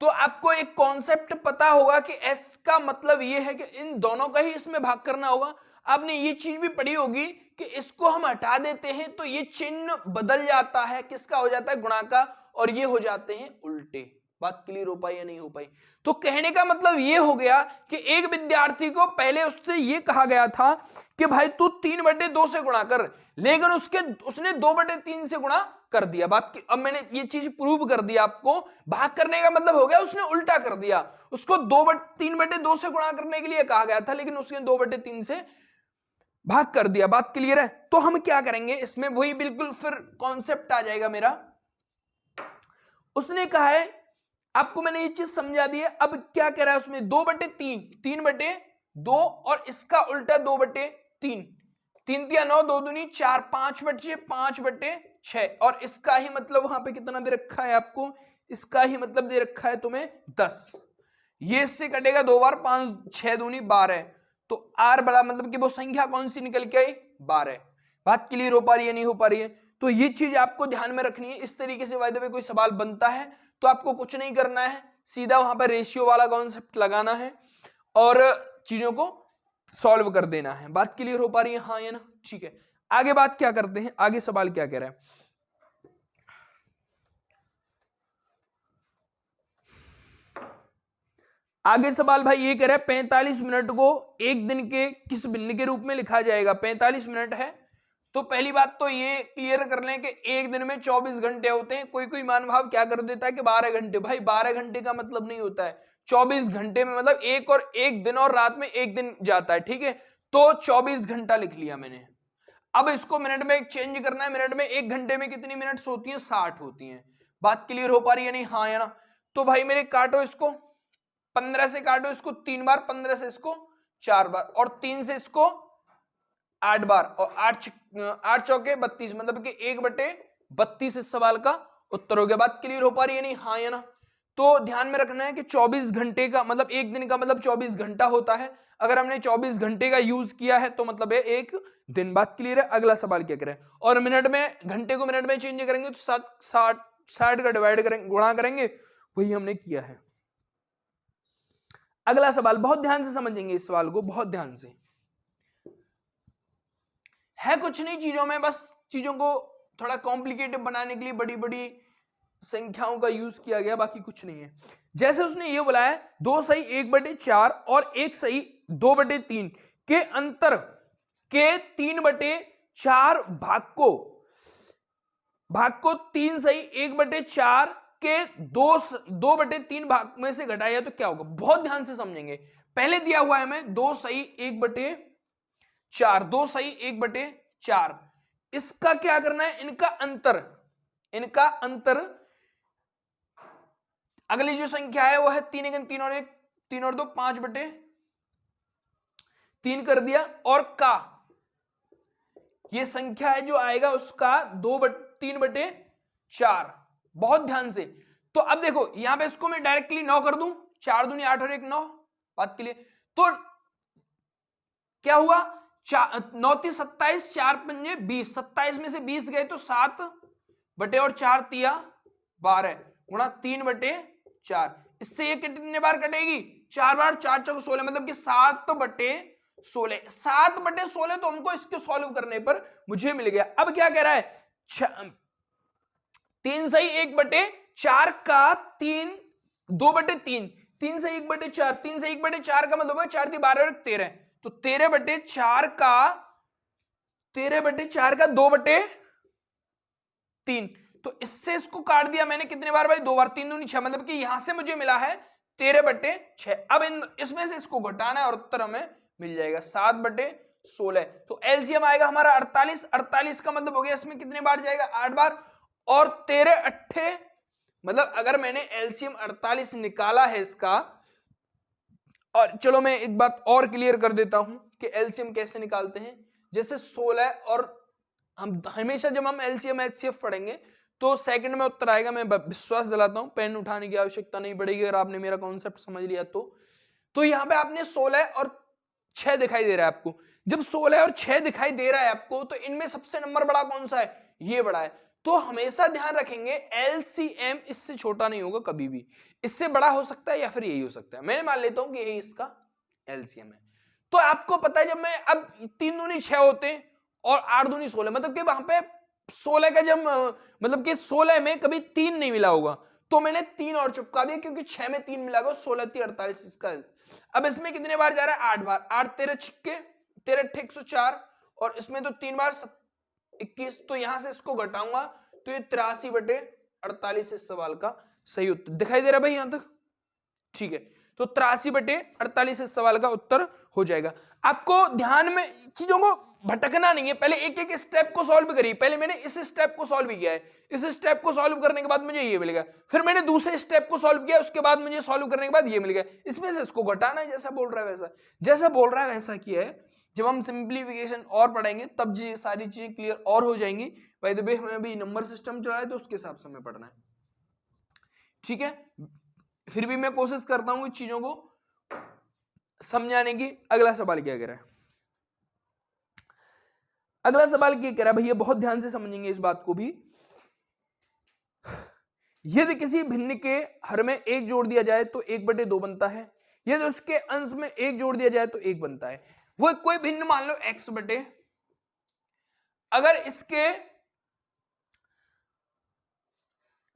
तो आपको एक कॉन्सेप्ट पता होगा कि s का मतलब यह है कि इन दोनों का ही इसमें भाग करना होगा। आपने ये चीज भी पढ़ी होगी कि इसको हम हटा देते हैं तो ये चिन्ह बदल जाता है, किसका हो जाता है, गुणा का, और ये हो जाते हैं उल्टे। बात क्लियर हो पाई या नहीं हो पाई? तो कहने का मतलब ये हो गया कि एक विद्यार्थी को पहले उससे ये कहा गया था कि भाई तू 3/2 से गुणा कर, लेकिन उसने 2/3 से गुणा कर दिया। अब मैंने ये चीज प्रूव कर दिया आपको। भाग करने का मतलब हो गया उसने उल्टा कर दिया। उसको 3/2 से गुणा करने के लिए कहा गया था, लेकिन उसने 2/3 से भाग कर दिया। बात क्लियर है? तो हम क्या करेंगे इसमें, वही बिल्कुल फिर कॉन्सेप्ट आ जाएगा मेरा। उसने कहा है, आपको मैंने ये चीज समझा दी है। अब क्या कह रहा है उसमें, 2/3, 3/2 और इसका उल्टा 2/3। 3 तिया 9, 2 दूनी 4, 5/6 और इसका ही मतलब वहां पे कितना दे रखा है आपको, इसका ही मतलब दे रखा है तुम्हें 10। ये इससे कटेगा 2 बार, 5 6 दूनी 12। तो आर बड़ा मतलब कि वो संख्या कौन सी निकल के आई, 12। बात क्लियर हो पा रही है नहीं हो पा रही है? तो ये चीज आपको ध्यान में रखनी है। इस तरीके से वायदे में कोई सवाल बनता है तो आपको कुछ नहीं करना है, सीधा वहां पर रेशियो वाला कॉन्सेप्ट लगाना है और चीजों को सॉल्व कर देना है। बात क्लियर हो पा रही है हाँ या ना? ठीक है, आगे बात क्या करते हैं, आगे सवाल क्या कह रहा है। आगे सवाल भाई ये कह रहा है 45 मिनट को एक दिन के किस भिन्न के रूप में लिखा जाएगा। 45 मिनट है तो पहली बात तो ये क्लियर कर लें कि एक दिन में 24 घंटे होते हैं। कोई कोई महानुभाव क्या कर देता है कि 12 घंटे। भाई 12 घंटे का मतलब नहीं होता है, 24 घंटे में मतलब एक दिन और रात में एक दिन जाता है, ठीक है। तो 24 घंटा लिख लिया मैंने। अब इसको मिनट में चेंज करना है। मिनट में एक घंटे में कितनी मिनट्स होती हैं, 60 होती हैं। बात क्लियर हो पा रही है नहीं हाँ या ना? तो भाई मेरे काटो इसको, 15 से काटो इसको 3 बार, 15 से इसको 4 बार और 3 से इसको 8 बार और 8 चौके 32 मतलब कि 1/32 इस सवाल का उत्तर हो गया। बात क्लियर हो पा रही है नहीं हाँ या ना? तो ध्यान में रखना है कि 24 घंटे का मतलब एक दिन का मतलब 24 घंटा होता है। अगर हमने 24 घंटे का यूज किया है तो मतलब है एक दिन। बात क्लियर है? अगला सवाल क्या करें, और मिनट में घंटे को मिनट में चेंज करेंगे तो 60 का डिवाइड करेंगे, गुणा करेंगे, वही हमने किया है। अगला सवाल बहुत ध्यान से समझेंगे, इस सवाल को बहुत ध्यान से। है कुछ नहीं चीजों में, बस चीजों को थोड़ा कॉम्प्लिकेटेड बनाने के लिए बड़ी बड़ी संख्याओं का यूज किया गया, बाकी कुछ नहीं है। जैसे उसने ये बोला है 2 सही 1/4 और 1 सही 2/3 के अंतर के 3/4 भाग को 3 सही 1/4 के 2/3 भाग में से घटाया तो क्या होगा। बहुत ध्यान से समझेंगे। पहले दिया हुआ है हमें 2 सही 1/4, 2 सही 1/4, इसका क्या करना है, इनका अंतर अगली जो संख्या है वो है 3 1 3 और 1 3 और 2 5/3 कर दिया, और का ये संख्या है जो आएगा उसका 3/4। बहुत ध्यान से। तो अब देखो यहां पे इसको मैं डायरेक्टली 9 कर दूं, 4 दूनी 8 और 1 9। बात के लिए तो क्या हुआ, 9 × 27, 4 × 5 = 20, 27 में से 20 गए तो 7/4 तिया 12 गुणा 3/4। इससे ये कितने बार कटेगी, 4 बार, 4 चौक 16 मतलब कि 7/16। 7/16 तो हमको इसके सॉल्व करने पर मुझे मिल गया। अब क्या कह रहा है, 3 सही 1/4 का 2/3, 3 से 1/4, 3 से 1/4 का मतलब है 4 × 12 और 13, तो 13/4 का 2/3। तो इससे इसको काट दिया मैंने कितने बार भाई, 2 बार, 3 दूनी 6 मतलब कि यहां से मुझे मिला है 13/6। अब इसमें से इसको घटाना है और उत्तर हमें मिल जाएगा 7/16। तो एलसीएम आएगा हमारा 48। 48 का मतलब हो गया इसमें कितने बार जाएगा, 8 बार, और 13 8 मतलब अगर मैंने एलसीएम 48 निकाला है इसका। और चलो मैं एक बात और क्लियर कर देता हूं कि एलसीएम कैसे निकालते हैं। जैसे 16 और हम हमेशा जब हम एलसीएम एचसीएफ पढ़ेंगे तो सेकंड में उत्तर आएगा। मैं विश्वास दिलाता हूं, पेन उठाने की आवश्यकता नहीं पड़ेगी अगर आपने मेरा कॉन्सेप्ट समझ लिया तो यहां पे आपने 16 और 6 दिखाई दे रहा है आपको। जब 16 और 6 दिखाई दे रहा है आपको तो इनमें सबसे नंबर बड़ा कौन सा है, ये बड़ा है। तो हमेशा ध्यान रखेंगे एलसीएम इससे छोटा नहीं होगा कभी भी, इससे बड़ा हो सकता है या फिर यही हो सकता है। मैंने मान लेता हूं कि यही इसका एलसीएम है। तो आपको पता है जब मैं अब 3 दूनी 6 होते और 8 दूनी 16 मतलब कि वहां पे 16 का जब मतलब कि 16 में कभी 3 नहीं मिला होगा तो मैंने 3 और चिपका दिया क्योंकि 6 में 3 मिला गया 16 3 48 इसका। अब इसमें कितने बार जा रहा है 8 बार, 8 13 छिक्के 13 104 और इसमें तो 3 बार 21, तो यहां से इसको घटाऊंगा तो ये 83/48 इस सवाल का सही उत्तर दिखाई दे रहा है भाई यहां तक, ठीक है। तो 83/48 इस सवाल का उत्तर हो जाएगा। आपको ध्यान में चीजों को भटकना नहीं है, पहले एक एक स्टेप को सॉल्व करिए। पहले मैंने इस स्टेप को सॉल्व किया है, इस स्टेप को सॉल्व करने के बाद मुझे ये मिलेगा, फिर मैंने दूसरे स्टेप को सॉल्व किया, उसके बाद मुझे सॉल्व करने के बाद ये मिल गया, इसमें से इसको घटाना है, जैसा बोल रहा है वैसा, जैसा बोल रहा है वैसा किया है। जब हम सिंप्लीफिकेशन और पढ़ेंगे तब ये सारी चीजें क्लियर और हो जाएंगी। बाय द वे हमें अभी नंबर सिस्टम चला है तो उसके हिसाब से हमें पढ़ना है, ठीक है। फिर भी मैं कोशिश करता हूं चीजों को समझाने की। अगला सवाल क्या कह रहा है, अगला सवाल क्या कह रहा है भैया, बहुत ध्यान से समझेंगे इस बात को भी। यदि किसी भिन्न के हर में 1 जोड़ दिया जाए तो 1/2 बनता है, यदि उसके अंश में 1 जोड़ दिया जाए तो 1 बनता है। वो कोई भिन्न मान लो x बटे, अगर इसके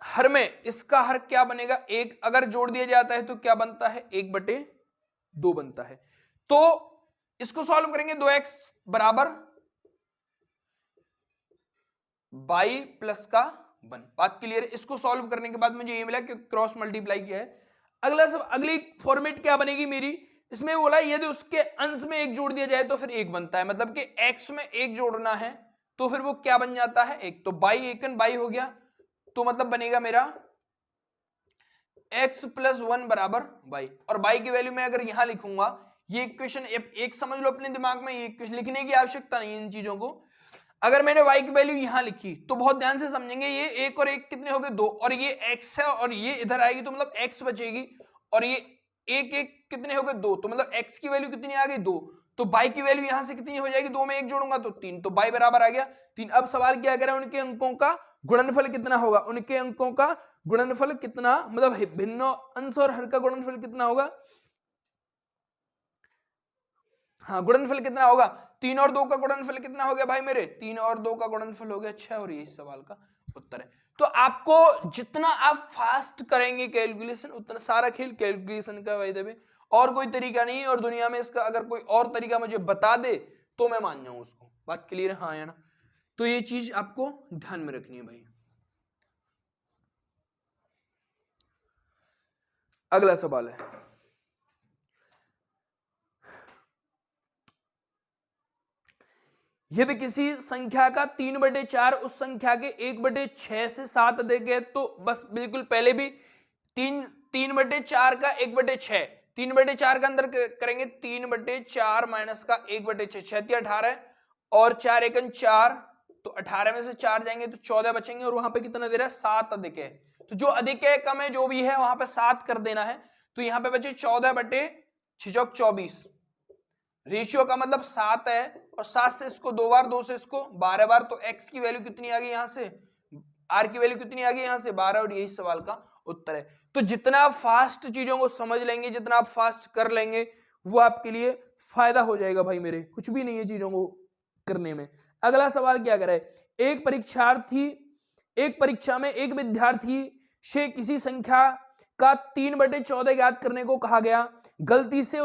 हर में इसका हर क्या बनेगा 1, अगर जोड़ दिया जाता है तो क्या बनता है 1/2 बनता है। तो इसको सॉल्व करेंगे 2x बराबर बाई प्लस का 1, बात क्लियर है। इसको सॉल्व करने के बाद मुझे ये मिला कि क्रॉस मल्टीप्लाई किया है। अगला सब अगली फॉर्मेट क्या बनेगी मेरी, इसमें बोला यदि उसके अंश में 1 जोड़ दिया जाए तो फिर 1 बनता है, मतलब कि x में 1 जोड़ना है तो फिर वो क्या बन जाता है 1, तो बाई 1 बाई हो गया, तो मतलब बनेगा मेरा x + 1 बराबर बाई। और बाई की वैल्यू मैं अगर यहां लिखूंगा, ये इक्वेशन एक समझ लो अपने दिमाग में, ये लिखने की आवश्यकता नहीं है इन चीजों को। अगर मैंने y की वैल्यू यहां लिखी तो बहुत ध्यान से समझेंगे, ये 1 और 1 कितने हो गए 2, और ये x है और ये इधर आएगी तो मतलब x बचेगी, और ये 1 1 कितने हो गए 2, तो मतलब x की वैल्यू कितनी आ गई 2, तो y की वैल्यू यहां से कितनी हो जाएगी 2 में 1 जोड़ूंगा तो 3, तो y बराबर आ गया 3। अब सवाल क्या कह रहा है, उनके अंकों का गुणनफल कितना होगा, उनके अंकों का गुणनफल कितना, मतलब भिन्न अंश और हर का गुणनफल कितना होगा, हाँ गुणनफल कितना होगा, 3 और 2 का गुणनफल कितना हो गया भाई मेरे, 3 और 2 का गुणनफल हो गया 6, और ये इस सवाल का उत्तर है। तो आपको जितना आप फास्ट करेंगे कैलकुलेशन उतना सारा खेल कैलकुलेशन का वही देवे, और कोई तरीका नहीं है। और दुनिया में इसका अगर कोई और तरीका मुझे बता दे तो मैं मान जाऊं उसको, बात क्लियर है, हाँ या ना। तो ये चीज आपको ध्यान में रखनी है भाई। अगला सवाल है, यदि किसी संख्या का 3/4 उस संख्या के 1/6 से 7 देंगे तो बस बिल्कुल पहले भी 3/4 का 1/6, 3/4 का अंदर करेंगे 3/4 माइनस का 1/6, 6 18 और 4 1 4, तो 18 में से 4 जाएंगे तो 14 बचेंगे, और वहां पे कितना दे रहा है 7 अधिक है, तो जो अधिक है कम है जो भी है वहां पे 7 कर देना है, तो यहां पे बचे 14/6 24, रेशियो का मतलब 7 है, और 7 से इसको 2 बार, 2 से इसको 12 बार, तो x की वैल्यू कितनी आ गई यहां से, r की वैल्यू कितनी आ गई यहां से 12, और यही सवाल का उत्तर है। तो जितना आप फास्ट चीजों को समझ लेंगे, जितना आप फास्ट कर लेंगे वो आपके लिए फायदा हो जाएगा भाई मेरे, कुछ भी नहीं है चीजों को करने में। अगला सवाल क्या करे, एक परीक्षा में एक विद्यार्थी से किसी संख्या का 3/14 ज्ञात करने को कहा गया, गलती से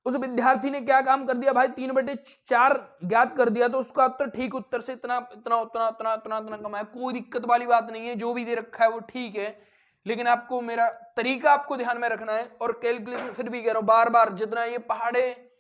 उस विद्यार्थी ने क्या काम कर दिया भाई 3/4 ज्ञात कर दिया, तो उसका उत्तर ठीक उत्तर से इतना इतना उतना उतना उतना उतना कम है, कोई दिक्कत वाली बात नहीं है, जो भी दे रखा है वो ठीक है, लेकिन आपको मेरा तरीका आपको ध्यान में रखना है। और कैलकुलेशन फिर भी कह रहा हूं बार बार, जितना ये पहाड़े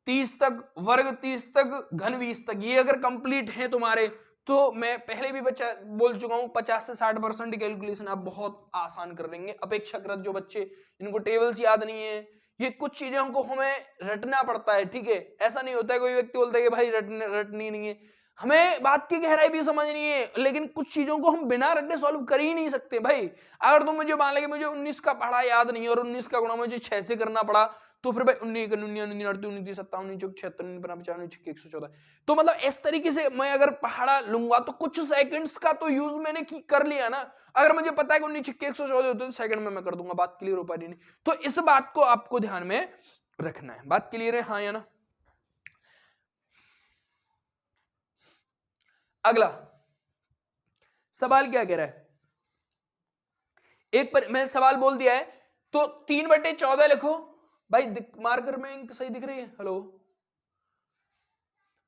30 तक, वर्ग 30 तक, घन 20 तक, ये अगर कंप्लीट है तुम्हारे, तो मैं पहले भी बोल चुका हूं 50 से 60% कैलकुलेशन आप बहुत आसान कर लेंगे। अपेक्षाकृत जो बच्चे इनको टेबल्स याद नहीं है, ये कुछ चीजों को हमें रटना पड़ता है, ठीक है, ऐसा नहीं होता है कोई व्यक्ति बोलता है कि भाई रटनी नहीं है, हमें बात की गहराई भी समझनी है, लेकिन कुछ चीजों को हम बिना रटे सॉल्व कर ही नहीं सकते भाई। अगर तुम मुझे मान ले मुझे 19 का पढ़ा याद नहीं है और 19 का गुणा मुझे 6 से करना पड़ा, तो फिर भाई 19 19 57 तो मतलब इस तरीके से मैं अगर पहाड़ा लूंगा तो कुछ सेकंड्स का तो यूज मैंने कर लिया ना। अगर मुझे पता है कि 19 114 होते तो सेकंड में मैं कर दूंगा, बात क्लियर हो पा रही नहीं। तो इस बात को आपको ध्यान में रखना है, बात क्लियर है, हाँ या ना। अगला सवाल क्या कह रहा है, मैंने सवाल बोल दिया है तो 3/14 लिखो भाई। मार्कर में इंक सही दिख रही है? हेलो,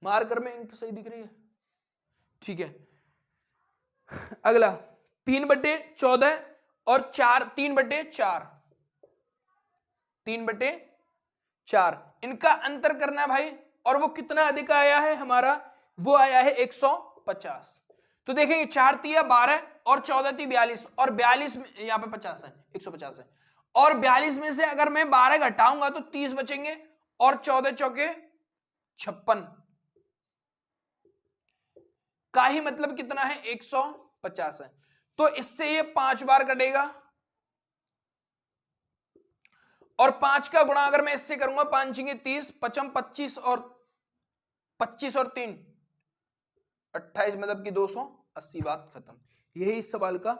मार्कर में इंक सही दिख रही है? ठीक है। अगला 3/14 और 4, 3/4, 3/4 इनका अंतर करना है भाई। और वो कितना अधिक आया है हमारा? वो आया है 150। तो देखेंगे 4 तिया 12 और 14 ती 42 और 42 में यहां पे 50 है, 150 है। और 42 में से अगर मैं 12 घटाऊंगा तो 30 बचेंगे और 14 चौके 56 का ही मतलब कितना है? 150 है। तो इससे ये 5 बार कटेगा और 5 का गुणा अगर मैं इससे करूंगा 5 30, 55 25 और 3 28 मतलब कि 280। बात खत्म। यही इस सवाल का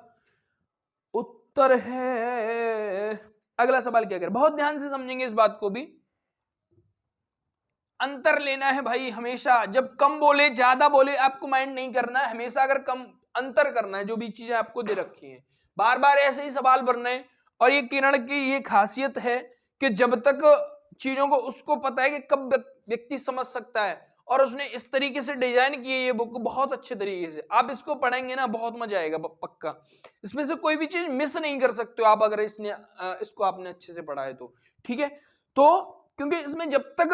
उत्तर है। अगला सवाल क्या कह रहा है? बहुत ध्यान से समझेंगे इस बात को भी। अंतर लेना है भाई हमेशा। जब कम बोले ज्यादा बोले आपको माइंड नहीं करना है, हमेशा अगर कम अंतर करना है जो भी चीजें आपको दे रखी हैं। बार बार ऐसे ही सवाल भरने हैं। और ये किरण की ये खासियत है कि जब तक चीजों को उसको पता है कि कब व्यक्ति समझ सकता है, और उसने इस तरीके से डिजाइन की है ये बुक बहुत अच्छे तरीके से। आप इसको पढ़ेंगे ना बहुत मजा आएगा पक्का। इसमें से कोई भी चीज मिस नहीं कर सकते हो आप अगर इसको आपने अच्छे से पढ़ा है तो। ठीक है। तो क्योंकि इसमें जब तक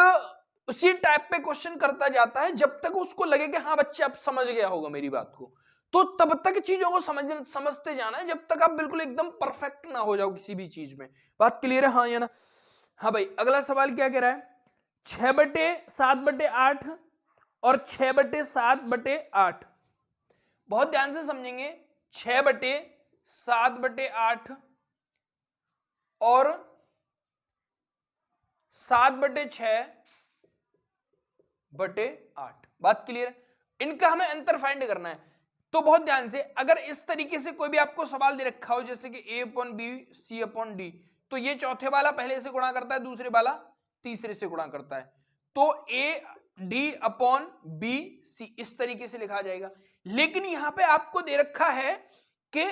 उसी टाइप पे क्वेश्चन करता जाता है जब तक उसको लगे कि हाँ बच्चे अब समझ गया होगा मेरी बात को, तो तब तक चीजों को समझते जाना है जब तक आप बिल्कुल एकदम परफेक्ट ना हो जाओ किसी भी चीज में। बात क्लियर है? हाँ या ना? हाँ भाई। अगला सवाल क्या कह रहा है? 6/7/8 और 6/7/8। बहुत ध्यान से समझेंगे। 6/7/8 और 7/6/8। बात क्लियर है? इनका हमें अंतर फाइंड करना है। तो बहुत ध्यान से, अगर इस तरीके से कोई भी आपको सवाल दे रखा हो जैसे कि A/B C/D, तो ये चौथे वाला पहले से गुणा करता है, दूसरे वाला तीसरे से गुणा करता है। तो AD/BC इस तरीके से लिखा जाएगा। लेकिन यहां पे आपको दे रखा है कि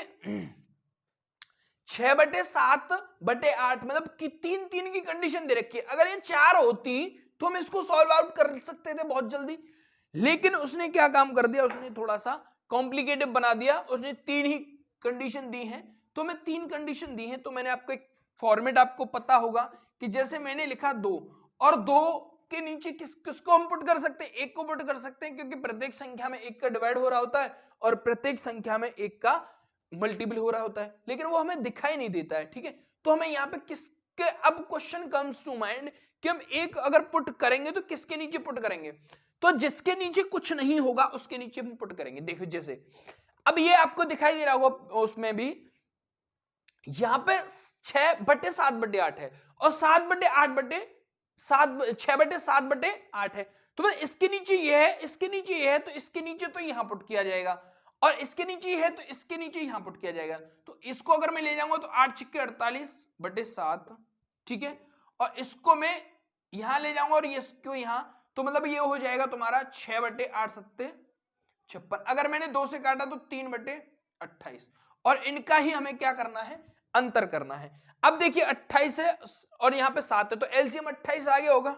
6/7/8 मतलब कि 3 की कंडीशन दे रखी है। अगर ये 4 होती तो हम इसको सॉल्व आउट कर सकते थे बहुत जल्दी। लेकिन उसने क्या काम कर दिया? उसने थोड़ा सा कॉम्प्लिकेटेड बना दिया। उसने 3 ही कंडीशन दी है। तो मैं 3 कंडीशन दी है, तो मैंने आपको एक फॉर्मेट आपको पता होगा कि जैसे मैंने लिखा 2 और 2 के नीचे किसको हम पुट कर सकते हैं? 1 को पुट कर सकते हैं, क्योंकि प्रत्येक संख्या में 1 का डिवाइड हो रहा होता है और प्रत्येक संख्या में 1 का मल्टीपल हो रहा होता है, लेकिन वो हमें दिखाई नहीं देता है। ठीक है। तो हमें यहाँ पे किसके, अब क्वेश्चन कम्स टू माइंड कि हम 1 अगर पुट करेंगे तो किसके नीचे पुट करेंगे? तो जिसके नीचे कुछ नहीं होगा उसके नीचे हम पुट करेंगे। देखो जैसे अब ये आपको दिखाई दे रहा होगा उसमें भी, यहां पे 6/7/8 है और 6/7/8 है। तो मतलब इसके नीचे ये है, इसके नीचे ये है, तो इसके नीचे तो यहां पुट किया जाएगा, और इसके नीचे ये है तो इसके नीचे यहां पुट किया जाएगा। तो इसको अगर मैं ले जाऊंगा तो 8×48/7। ठीक है। और इसको मैं यहां ले जाऊंगा और इसको यहां, तो मतलब ये हो जाएगा तुम्हारा 6/8×7 56। अगर मैंने 2 से काटा तो 3/28। और इनका ही हमें क्या करना है? अंतर करना है। अब देखिए 28 है और यहां पे 7 है, तो एलसीएम 28 आगे होगा।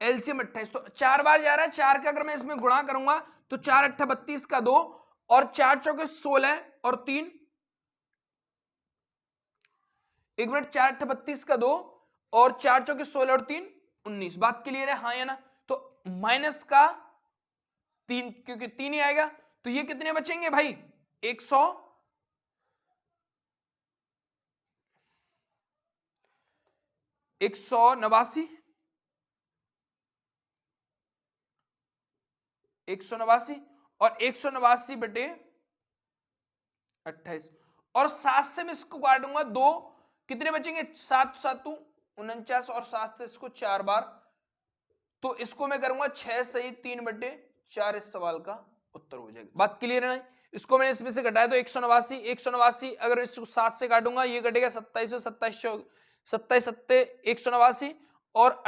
एलसीएम 28 तो 4 बार जा रहा है। 4 का अगर मैं इसमें गुणा करूंगा तो 4×8 32 का 2 और 4×4 16 और 3, 1 मिनट, 4×8 32 का 2 और 4×4 16 और 3 19। बात क्लियर है? हाँ या ना? तो माइनस का 3, क्योंकि 3 ही आएगा, तो ये कितने बचेंगे भाई? 189 और 189/28 और 7 से मैं इसको काटूंगा 2, कितने बचेंगे? 7 7 49 और 7 से इसको 4 बार, तो इसको मैं करूंगा 6 सही 3/4। इस सवाल का उत्तर हो जाएगा। बात क्लियर है? इसको मैंने इसमें से घटाया तो 189 अगर इसको 7 से काटूंगा ये कटेगा 27 27 27 189 और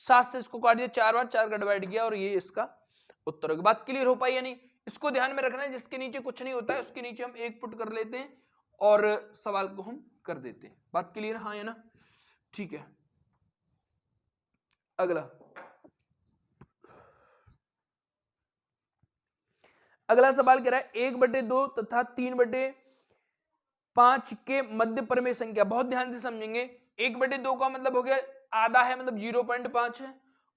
7 से इसको काट दिया 4 बार, 4 का डिवाइड किया और ये इसका उत्तर होगा। बात क्लियर हो पाई या नहीं? इसको ध्यान में रखना है, जिसके नीचे कुछ नहीं होता है उसके नीचे हम 1 पुट कर लेते हैं और सवाल को हम कर देते हैं। बात क्लियर, हाँ है ना? ठीक है, अगला सवाल कह रहा है 1/2 तथा 3/5 के मध्य परमेय संख्या। बहुत ध्यान से समझेंगे। 1/2 का मतलब हो गया आधा है, मतलब 0.5 है,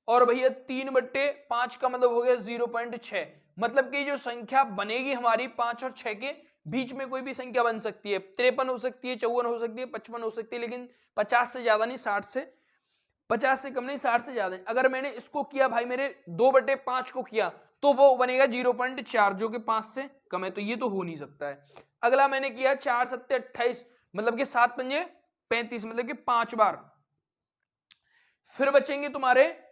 और भैया 3/5 का मतलब हो गया 0.6। मतलब कि जो संख्या बनेगी हमारी 5 और 6 के बीच में कोई भी संख्या बन सकती है। 53 हो सकती है, 54 हो सकती है, 55 हो सकती है, लेकिन 50 से ज्यादा नहीं, 50 से कम नहीं, 60 से ज्यादा नहीं। अगर मैंने इसको किया भाई मेरे 2/5 को किया तो वो बनेगा 0.4, जो कि 5 से कम है, तो ये तो हो नहीं सकता है। अगला मैंने किया 4 7 28, मतलब कि 7 पंजे 35, मतलब कि 5 बार। फिर बचेंगे तुम्हारे,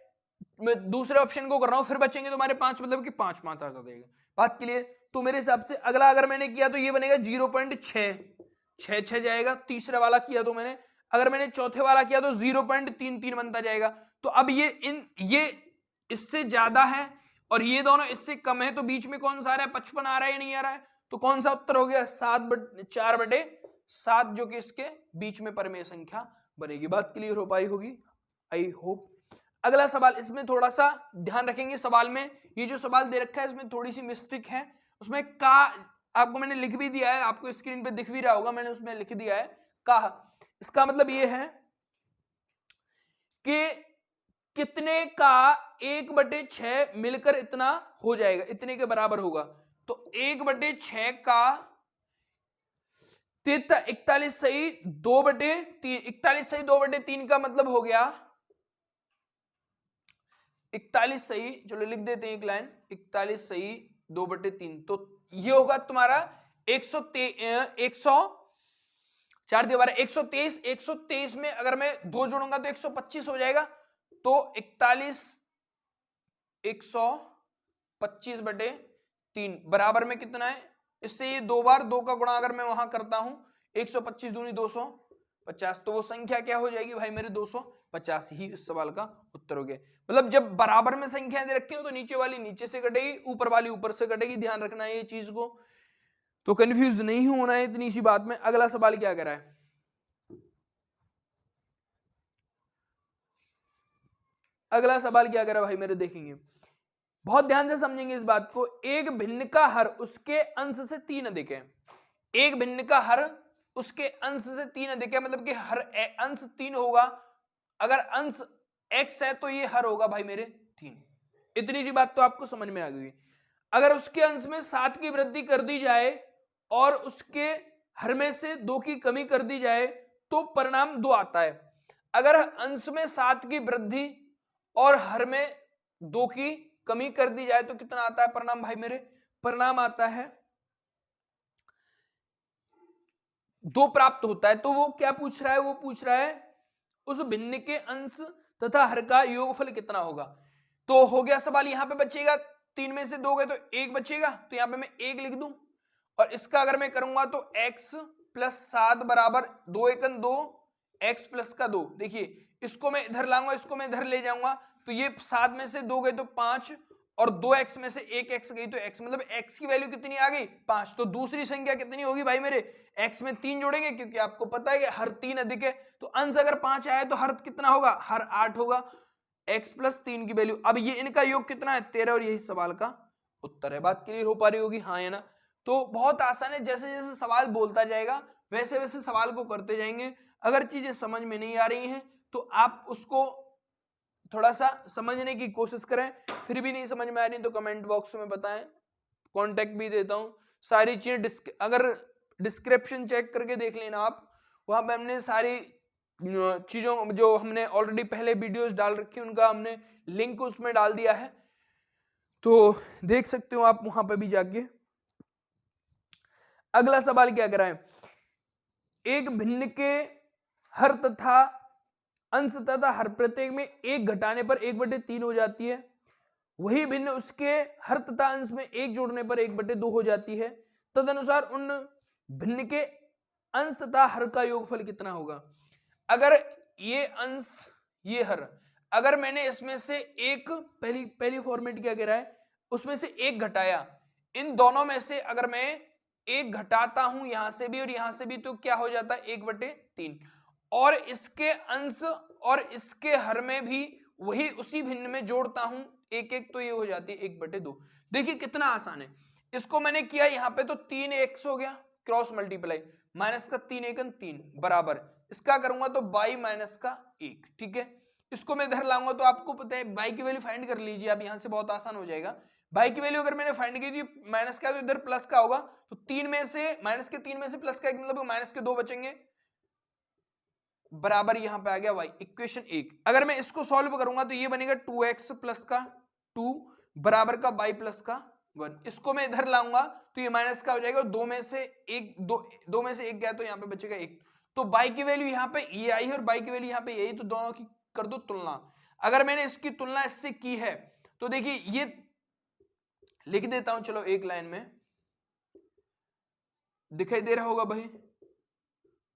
मैं दूसरे ऑप्शन को कर रहा हूं, फिर बचेंगे तुम्हारे 5, मतलब कि 5 5 आ जाएगा। बात क्लियर? तो मेरे हिसाब से अगला अगर मैंने किया तो ये बनेगा 0.6 जाएगा। तीसरे वाला किया तो मैंने, अगर मैंने चौथे वाला किया तो 0.33 बनता जाएगा। तो अब ये इससे ज्यादा है और ये दोनों इससे कम है, तो बीच में कौन सा आ रहा है? 55 आ रहा है या नहीं आ रहा है? तो कौन सा उत्तर हो गया? 4/7, जो कि इसके बीच में परमेय संख्या बनेगी। बात क्लियर हो पाई होगी, आई होप। अगला सवाल, इसमें थोड़ा सा ध्यान रखेंगे। सवाल में ये जो सवाल दे रखा है इसमें थोड़ी सी मिस्टेक है। उसमें का आपको मैंने लिख भी दिया है, आपको स्क्रीन पे दिख भी रहा होगा, मैंने उसमें लिख दिया है का। इसका मतलब ये है कि कितने का 1/6 मिलकर इतना हो जाएगा, इतने के बराबर होगा। तो 1/6 का 41 सही 2/3, 41 सही 2/3 का मतलब हो गया 41 सही, चलो लिख देते हैं एक लाइन, 41 सही 2/3, तो ये होगा तुम्हारा 123 में अगर मैं 2 जोड़ूंगा तो 125 हो जाएगा। तो 41 125/3 बराबर में कितना है? इससे ये 2 बार 2 का गुणा अगर मैं वहां करता हूं, 125 दूनी 250, तो वो संख्या क्या हो जाएगी भाई मेरे? 250 ही इस सवाल का उत्तर हो गया। मतलब जब बराबर में संख्याएं दे रखी हो तो नीचे वाली नीचे से कटेगी, ऊपर वाली ऊपर से कटेगी। ध्यान रखना है ये चीज को, तो कंफ्यूज नहीं होना है इतनी सी बात में। अगला सवाल क्या कह रहा है? अगला सवाल क्या कह रहा है भाई मेरे? देखेंगे, बहुत ध्यान से समझेंगे इस बात को। एक भिन्न का हर उसके अंश से 3 अधिक है। एक भिन्न का हर उसके अंश से 3 अधिक है, मतलब कि हर अंश 3 होगा। अगर अंश x है तो ये हर होगा भाई मेरे 3। इतनी सी बात तो आपको समझ में आ गई। अगर उसके अंश में 7 की वृद्धि कर दी जाए और उसके हर में से 2 की कमी कर दी जाए तो परिणाम 2 आता है। अगर अंश में 7 की वृद्धि और हर में 2 की कमी कर दी जाए तो कितना आता है परिणाम भाई मेरे? परिणाम आता है 2 प्राप्त होता है। तो वो क्या पूछ रहा है? वो पूछ रहा है उस भिन्न के अंश तथा हर का योगफल कितना होगा। तो हो गया सवाल, यहां पे बचेगा 3 में से 2 गए तो 1 बचेगा, तो यहां पे मैं 1 लिख दूं। और इसका अगर मैं करूंगा तो x + 7 बराबर 2 × 2 x + 2। देखिए इसको मैं इधर लाऊंगा, इसको मैं इधर ले जाऊंगा, तो ये 7 में से 2 गए तो 5 और 2x में से 1x गई तो x, मतलब x की वैल्यू कितनी आ गई? 5। तो दूसरी संख्या कितनी होगी भाई मेरे? x में 3 जोड़ेंगे, क्योंकि आपको पता है कि हर 3 अधिक है, तो अंश अगर 5 आए तो हर कितना होगा? हर 8 होगा। x + 3 की वैल्यू, अब ये इनका योग कितना है? 13, और यही सवाल का उत्तर है। बात क्लियर हो पा रही होगी, हाँ या ना? तो बहुत आसान है, जैसे जैसे सवाल बोलता जाएगा वैसे वैसे सवाल को करते जाएंगे। अगर चीजें समझ में नहीं आ रही हैं तो आप उसको थोड़ा सा समझने की कोशिश करें, फिर भी नहीं समझ में आ रही तो कमेंट बॉक्स में बताएं, कॉन्टेक्ट भी देता हूं। सारी चीजें अगर डिस्क्रिप्शन चेक करके देख लेना आप, वहां पे हमने सारी चीजों जो हमने ऑलरेडी पहले वीडियोस डाल रखी उनका हमने लिंक उसमें डाल दिया है, तो देख सकते हो आप वहां पे भी जाके। अगला सवाल क्या करा है? एक भिन्न के हर तथा अंश तथा हर प्रत्येक में 1 घटाने पर 1/3 हो जाती है। वही भिन्न उसके हर तथा अंश में 1 जोड़ने पर 1/2 हो जाती है। तदनुसार उन भिन्न के अंश तथा हर का योगफल कितना होगा? अगर ये अंश ये हर, अगर मैंने इसमें से एक पहली फॉर्मेट क्या कह रहा है, उसमें से 1 घटाया, इन दोनों में से अगर मैं एक घटाता हूं यहां से भी और यहां से भी, तो क्या हो जाता है 1/3, और इसके अंश और इसके हर में भी वही उसी भिन्न में जोड़ता हूं एक एक, तो ये हो जाती है 1/2। देखिए कितना आसान है। इसको मैंने किया यहां पे तो 3x हो गया, क्रॉस मल्टीप्लाई, माइनस का 3 एकन 3 बराबर, इसका करूंगा तो बाई माइनस का 1, ठीक है। इसको मैं इधर लाऊंगा तो आपको पता है बाई की वैल्यू फाइंड कर लीजिए आप, यहां से बहुत आसान हो जाएगा। बाई की वैल्यू अगर मैंने फाइंड की थी माइनस का, तो इधर प्लस का होगा, तो 3 में से माइनस के 3 में से प्लस का 1 मतलब माइनस के 2 बचेंगे, बराबर यहां पे आ गया y, इक्वेशन 1। अगर मैं इसको सॉल्व करूंगा तो ये बनेगा 2x प्लस का 2 बराबर का y प्लस का 1। इसको मैं इधर लाऊंगा तो ये माइनस का हो जाएगा, दो में से एक गया तो यहाँ पे बचेगा 1। तो y की वैल्यू यहाँ पे ये आई है और y की वैल्यू यहाँ पे यही, तो दोनों की कर दो तुलना। अगर मैंने इसकी तुलना इससे की है तो देखिए ये लिख देता हूं, चलो एक लाइन में, दिखाई दे रहा होगा भाई,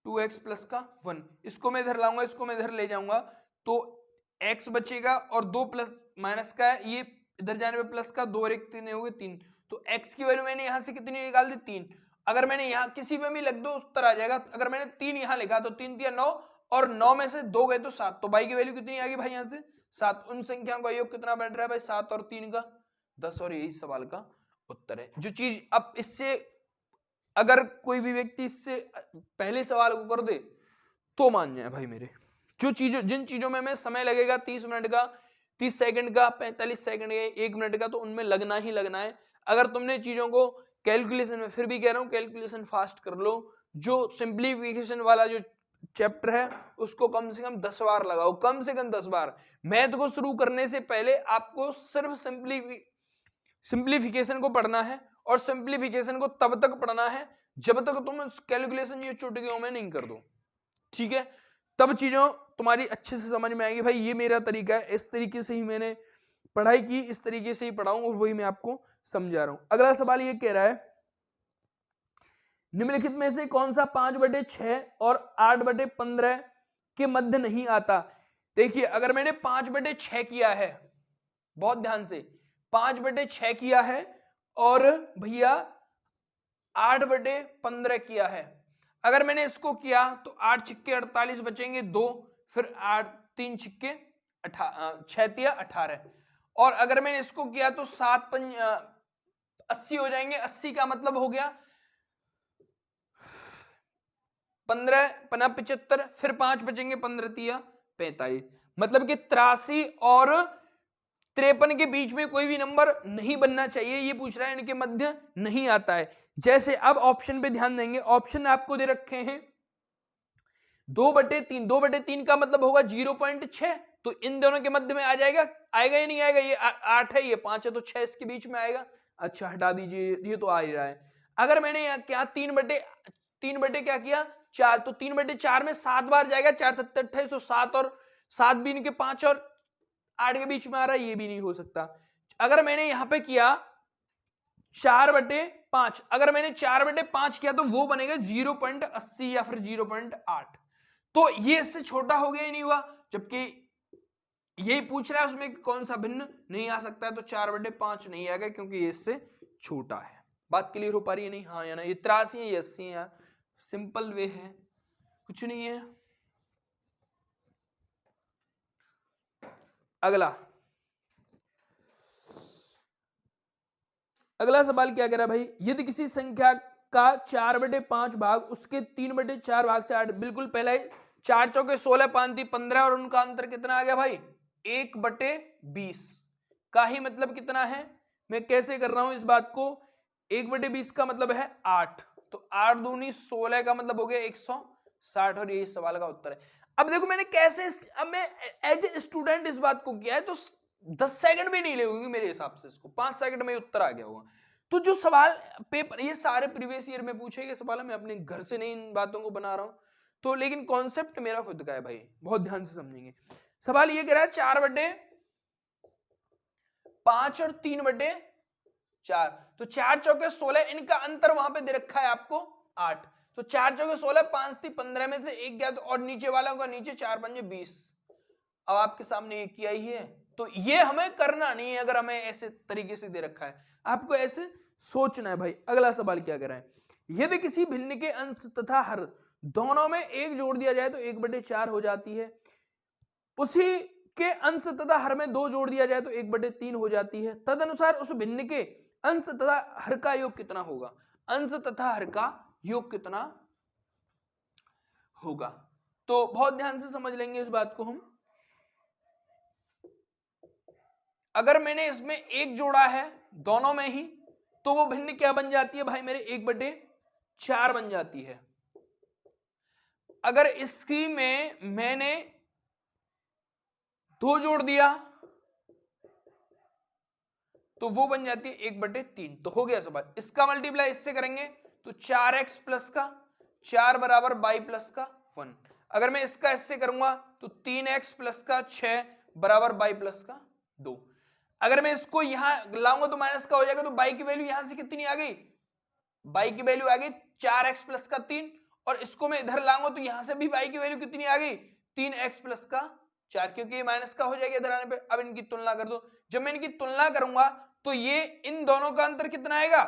2x प्लस का 1, इसको मैं इधर लाऊंगा, इसको मैं इधर ले जाऊंगा तो x बचेगा और 2 प्लस माइनस का है, ये इधर जाने पे प्लस का 2 और 1 3 हो गए 3, तो x की वैल्यू मैंने यहां से कितनी निकाल दी 3। अगर मैंने यहां किसी पे भी लिख दो उत्तर आ जाएगा। अगर मैंने 3 यहां लिखा तो 3 दिया 9 और 9 में से 2 गए तो 7, तो y की वैल्यू कितनी आ गई भाई यहां से 7। उन संख्याओं का योग कितना बैठ रहा है भाई 7 और 3 का 10, और यही सवाल का उत्तर है। जो चीज अब इससे अगर कोई भी व्यक्ति इससे पहले सवाल को कर दे तो मान जाए भाई मेरे, जो चीजों जिन चीजों में समय लगेगा 30 मिनट का, 30 सेकंड का, 45 सेकंड का, 1 मिनट का, तो उनमें लगना ही लगना है। अगर तुमने चीजों को कैलकुलेशन में, फिर भी कह रहा हूं कैलकुलेशन फास्ट कर लो, जो सिंप्लीफिकेशन वाला जो चैप्टर है उसको कम से कम 10 बार लगाओ, कम से कम 10 बार। मैथ को शुरू करने से पहले आपको सिर्फ सिंप्लीफिकेशन को पढ़ना है, और सिंप्लीफिकेशन को तब तक पढ़ना है जब तक तुम कैलकुलेशन ये चुटकियों में नहीं कर दो, ठीक है। तब चीजों तुम्हारी अच्छे से समझ में आएगी। भाई ये मेरा तरीका है, इस तरीके से ही मैंने पढ़ाई की, इस तरीके से ही पढ़ाऊं और वही मैं आपको समझा रहा हूं। अगला सवाल ये कह रहा है, निम्नलिखित में से कौन सा 5/6 और 8/15 के मध्य नहीं आता। देखिए अगर मैंने 5/6 किया है, बहुत ध्यान से 5/6 किया है और भैया 8/15 किया है, अगर मैंने इसको किया तो 8 छिक्के 48 बचेंगे 2, फिर 8 3 छिक्के 6 18, और अगर मैंने इसको किया तो 7 80 हो जाएंगे। 80 का मतलब हो गया 15 पना 75, फिर 5 बचेंगे 15 तिया 45, मतलब कि 83 और 53 के बीच में कोई भी नंबर नहीं बनना चाहिए, ये पूछ रहा है, इनके मध्य नहीं आता है। जैसे अब ऑप्शन पे ध्यान देंगे, ऑप्शन आपको दे रखे हैं 2/3, 2/3 का मतलब होगा 0.6, तो इन दोनों के मध्य में आ जाएगा, आएगा या नहीं आएगा, ये 8 है ये 5 है तो 6 इसके बीच में आएगा। अच्छा हटा दीजिए, ये तो आ ही रहा है। अगर मैंने यहाँ क्या 3/3 क्या किया 4, तो 3/4 में 7 बार जाएगा, 4 7 28, तो 7 और 7 भी इनके 5 और 8 के बीच में आ रहा है, ये भी नहीं हो सकता। अगर मैंने यहां पे किया 4/5, अगर मैंने 4/5 किया तो वो बनेगा 0.80 या फिर 0.8, तो ये इससे छोटा हो गया ही नहीं हुआ, जबकि यही पूछ रहा है उसमें कौन सा भिन्न नहीं आ सकता है, तो 4/5 नहीं आएगा क्योंकि ये इससे छोटा है। बात क्लियर हो पा रही है नहीं, हाँ या ना, ये 83 है ये 80 है यार, सिंपल वे है, कुछ नहीं है। अगला सवाल क्या कह रहा है भाई, यदि किसी संख्या का 4/5 भाग उसके 3/4 भाग से 8, बिल्कुल पहले 4 चौके 16 5 × 15 और उनका अंतर कितना आ गया भाई 1/20 का ही मतलब कितना है। मैं कैसे कर रहा हूं इस बात को, 1/20 का मतलब है 8, तो 8 दूनी 16 का मतलब हो गया 160, और यही सवाल का उत्तर है। अब देखो मैंने कैसे, अब मैं एज ए स्टूडेंट इस बात को किया है, तो 10 सेकंड भी नहीं लगेंगे मेरे हिसाब से, इसको 5 सेकंड में उत्तर आ गया होगा। तो जो सवाल पेपर, ये सारे प्रीवियस ईयर में पूछे गए सवाल, मैं अपने घर से नहीं इन बातों को बना रहा हूं, तो लेकिन कॉन्सेप्ट मेरा खुद का है भाई, बहुत ध्यान से समझेंगे। सवाल ये कह रहा है 4/5 और 3/4, तो 4 चौके 16, इनका अंतर वहां पे दे रखा है आपको 8, तो 4 चौके 16 5 × 15 में से 1 गया, तो और नीचे वाला होगा नीचे 4 × 5 = 20, अब आपके सामने ये किया ही है, तो ये हमें करना नहीं है अगर हमें ऐसे तरीके से दे रखा है, आपको ऐसे सोचना है भाई। अगला सवाल क्या कर रहा है, यदि किसी भिन्न के अंश तथा हर दोनों में एक जोड़ दिया जाए तो 1/4 हो जाती है, उसी के अंश तथा हर में 2 जोड़ दिया जाए तो 1/3 हो जाती है। तदनुसार उस भिन्न के अंश तथा हर का योग कितना होगा? अंश तथा हर का योग कितना होगा? तो बहुत ध्यान से समझ लेंगे इस बात को हम। अगर मैंने इसमें एक जोड़ा है दोनों में ही, तो वो भिन्न क्या बन जाती है भाई मेरे? 1/4 बन जाती है। अगर इसकी में मैंने 2 जोड़ दिया तो वो बन जाती है 1/3। तो हो गया सवाल। इसका मल्टीप्लाई इससे करेंगे तो 4x प्लस का 4 बराबर y प्लस का 1। अगर मैं इसका इससे करूंगा तो 3x प्लस का 6 बराबर y प्लस का 2। अगर मैं इसको यहां लाऊंगा तो माइनस का हो जाएगा, तो y की वैल्यू यहां से कितनी आ गई? y की वैल्यू आ गई 4x प्लस का 3, और इसको मैं इधर लाऊंगा तो यहां से भी y की वैल्यू कितनी आ गई? 3x प्लस का 4, क्योंकि ये माइनस का हो जाएगा इधर आने पे। अब इनकी तुलना कर दो। जब मैं इनकी तुलना करूंगा तो ये इन दोनों का अंतर कितना आएगा?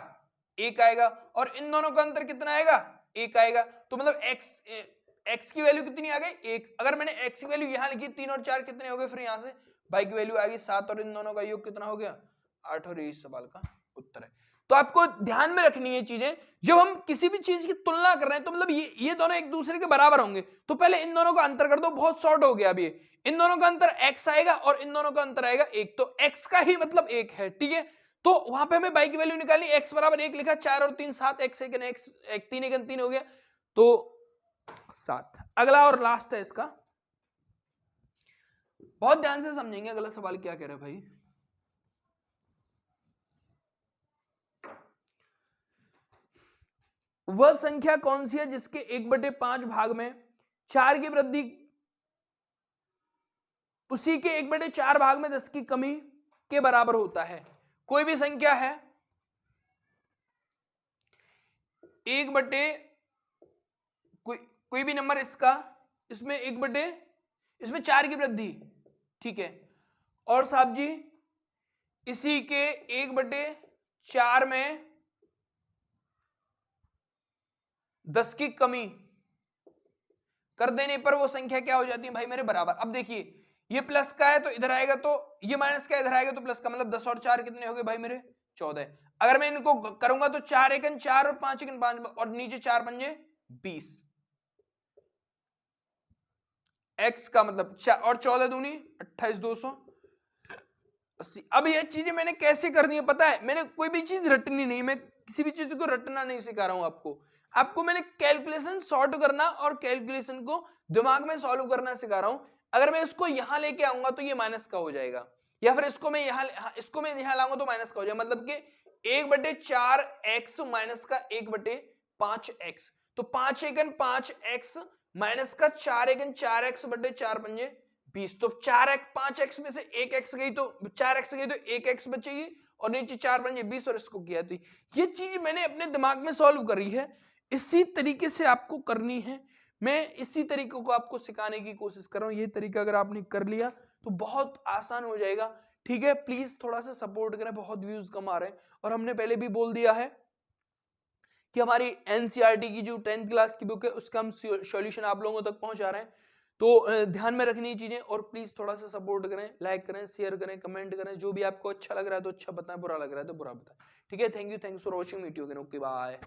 1 आएगा, और इन दोनों का अंतर कितना आएगा? 1 आएगा। तो मतलब x की वैल्यू कितनी आ गई? 1। अगर मैंने x की वैल्यू यहां लिखी 3 और 4 कितने हो गए? फिर यहां से y की वैल्यू आ गई 7, और इन दोनों का योग कितना हो गया? 8, और यही सवाल का उत्तर है। तो आपको ध्यान में रखनी है चीजें। जब हम किसी भी चीज की तुलना कर रहे हैं तो मतलब ये दोनों एक दूसरे के बराबर होंगे, तो पहले इन दोनों का अंतर कर दो। बहुत शॉर्ट हो गया। अभी इन दोनों का अंतर x आएगा और इन दोनों का अंतर आएगा 1, तो x का ही मतलब 1 है। ठीक है, तो वहां पे हमें y की वैल्यू निकालनी। x बराबर 1 लिखा, 4 और 3 7, x 1 3 1 3 हो गया, तो 7। अगला और लास्ट है इसका, बहुत ध्यान से समझेंगे। अगला सवाल क्या कह रहा है भाई? वह संख्या कौन सी है जिसके 1/5 भाग में 4 की वृद्धि उसी के 1/4 भाग में 10 की कमी के बराबर होता है? कोई भी संख्या है, कोई भी नंबर इसका, इसमें इसमें 4 की वृद्धि, ठीक है, और साहब जी इसी के 1/4 में 10 की कमी कर देने पर वो संख्या क्या हो जाती है भाई मेरे? बराबर। अब देखिए, ये प्लस का है तो इधर आएगा, तो ये माइनस का इधर आएगा तो प्लस का, मतलब 10 और 4 कितने हो गए भाई मेरे? 14। अगर मैं इनको करूंगा तो 4 एकन 4 और 5 एकन 5, और नीचे 4 पंजे 20। x का मतलब और 14 दूनी 28, 280। अब ये चीजें मैंने कैसे करनी है पता है? मैंने कोई भी चीज रटनी नहीं, मैं किसी भी चीज को रटना नहीं सिखा रहा हूं आपको मैंने कैलकुलेशन सॉर्ट करना और कैलकुलेशन को दिमाग में सॉल्व करना सिखा रहा हूं। अगर मैं इसको यहां लेके आऊंगा तो ये माइनस का हो जाएगा, या फिर इसको मैं यहां लाऊंगा तो माइनस का हो जाएगा, मतलब कि 1/4x माइनस का 1/5x, तो 5 एकन 5x माइनस का 4 एकन 4x बटे 4 पंजे 20। तो 5x में से 1x गई तो 4x गई तो 1x बचेगी, और नीचे 4 पंजे 20, और इसको किया। तो ये चीज मैंने अपने दिमाग में सॉल्व करी है, इसी तरीके से आपको करनी है। मैं इसी तरीके को आपको सिखाने की कोशिश कर रहा हूं। ये तरीका अगर आपने कर लिया तो बहुत आसान हो जाएगा। ठीक है, प्लीज थोड़ा सा सपोर्ट करें, बहुत व्यूज कम आ रहे हैं। और हमने पहले भी बोल दिया है कि हमारी एनसीईआरटी की जो 10th क्लास की बुक है उसका हम सॉल्यूशन आप लोगों तक पहुंचा रहे हैं। तो ध्यान में रखनी चीजें, और प्लीज थोड़ा सा सपोर्ट करें, लाइक करें, शेयर करें, कमेंट करें। जो भी आपको अच्छा लग रहा है तो अच्छा बताएं, बुरा लग रहा है तो बुरा बताएं। ठीक है, thank you for watching video. Okay, bye.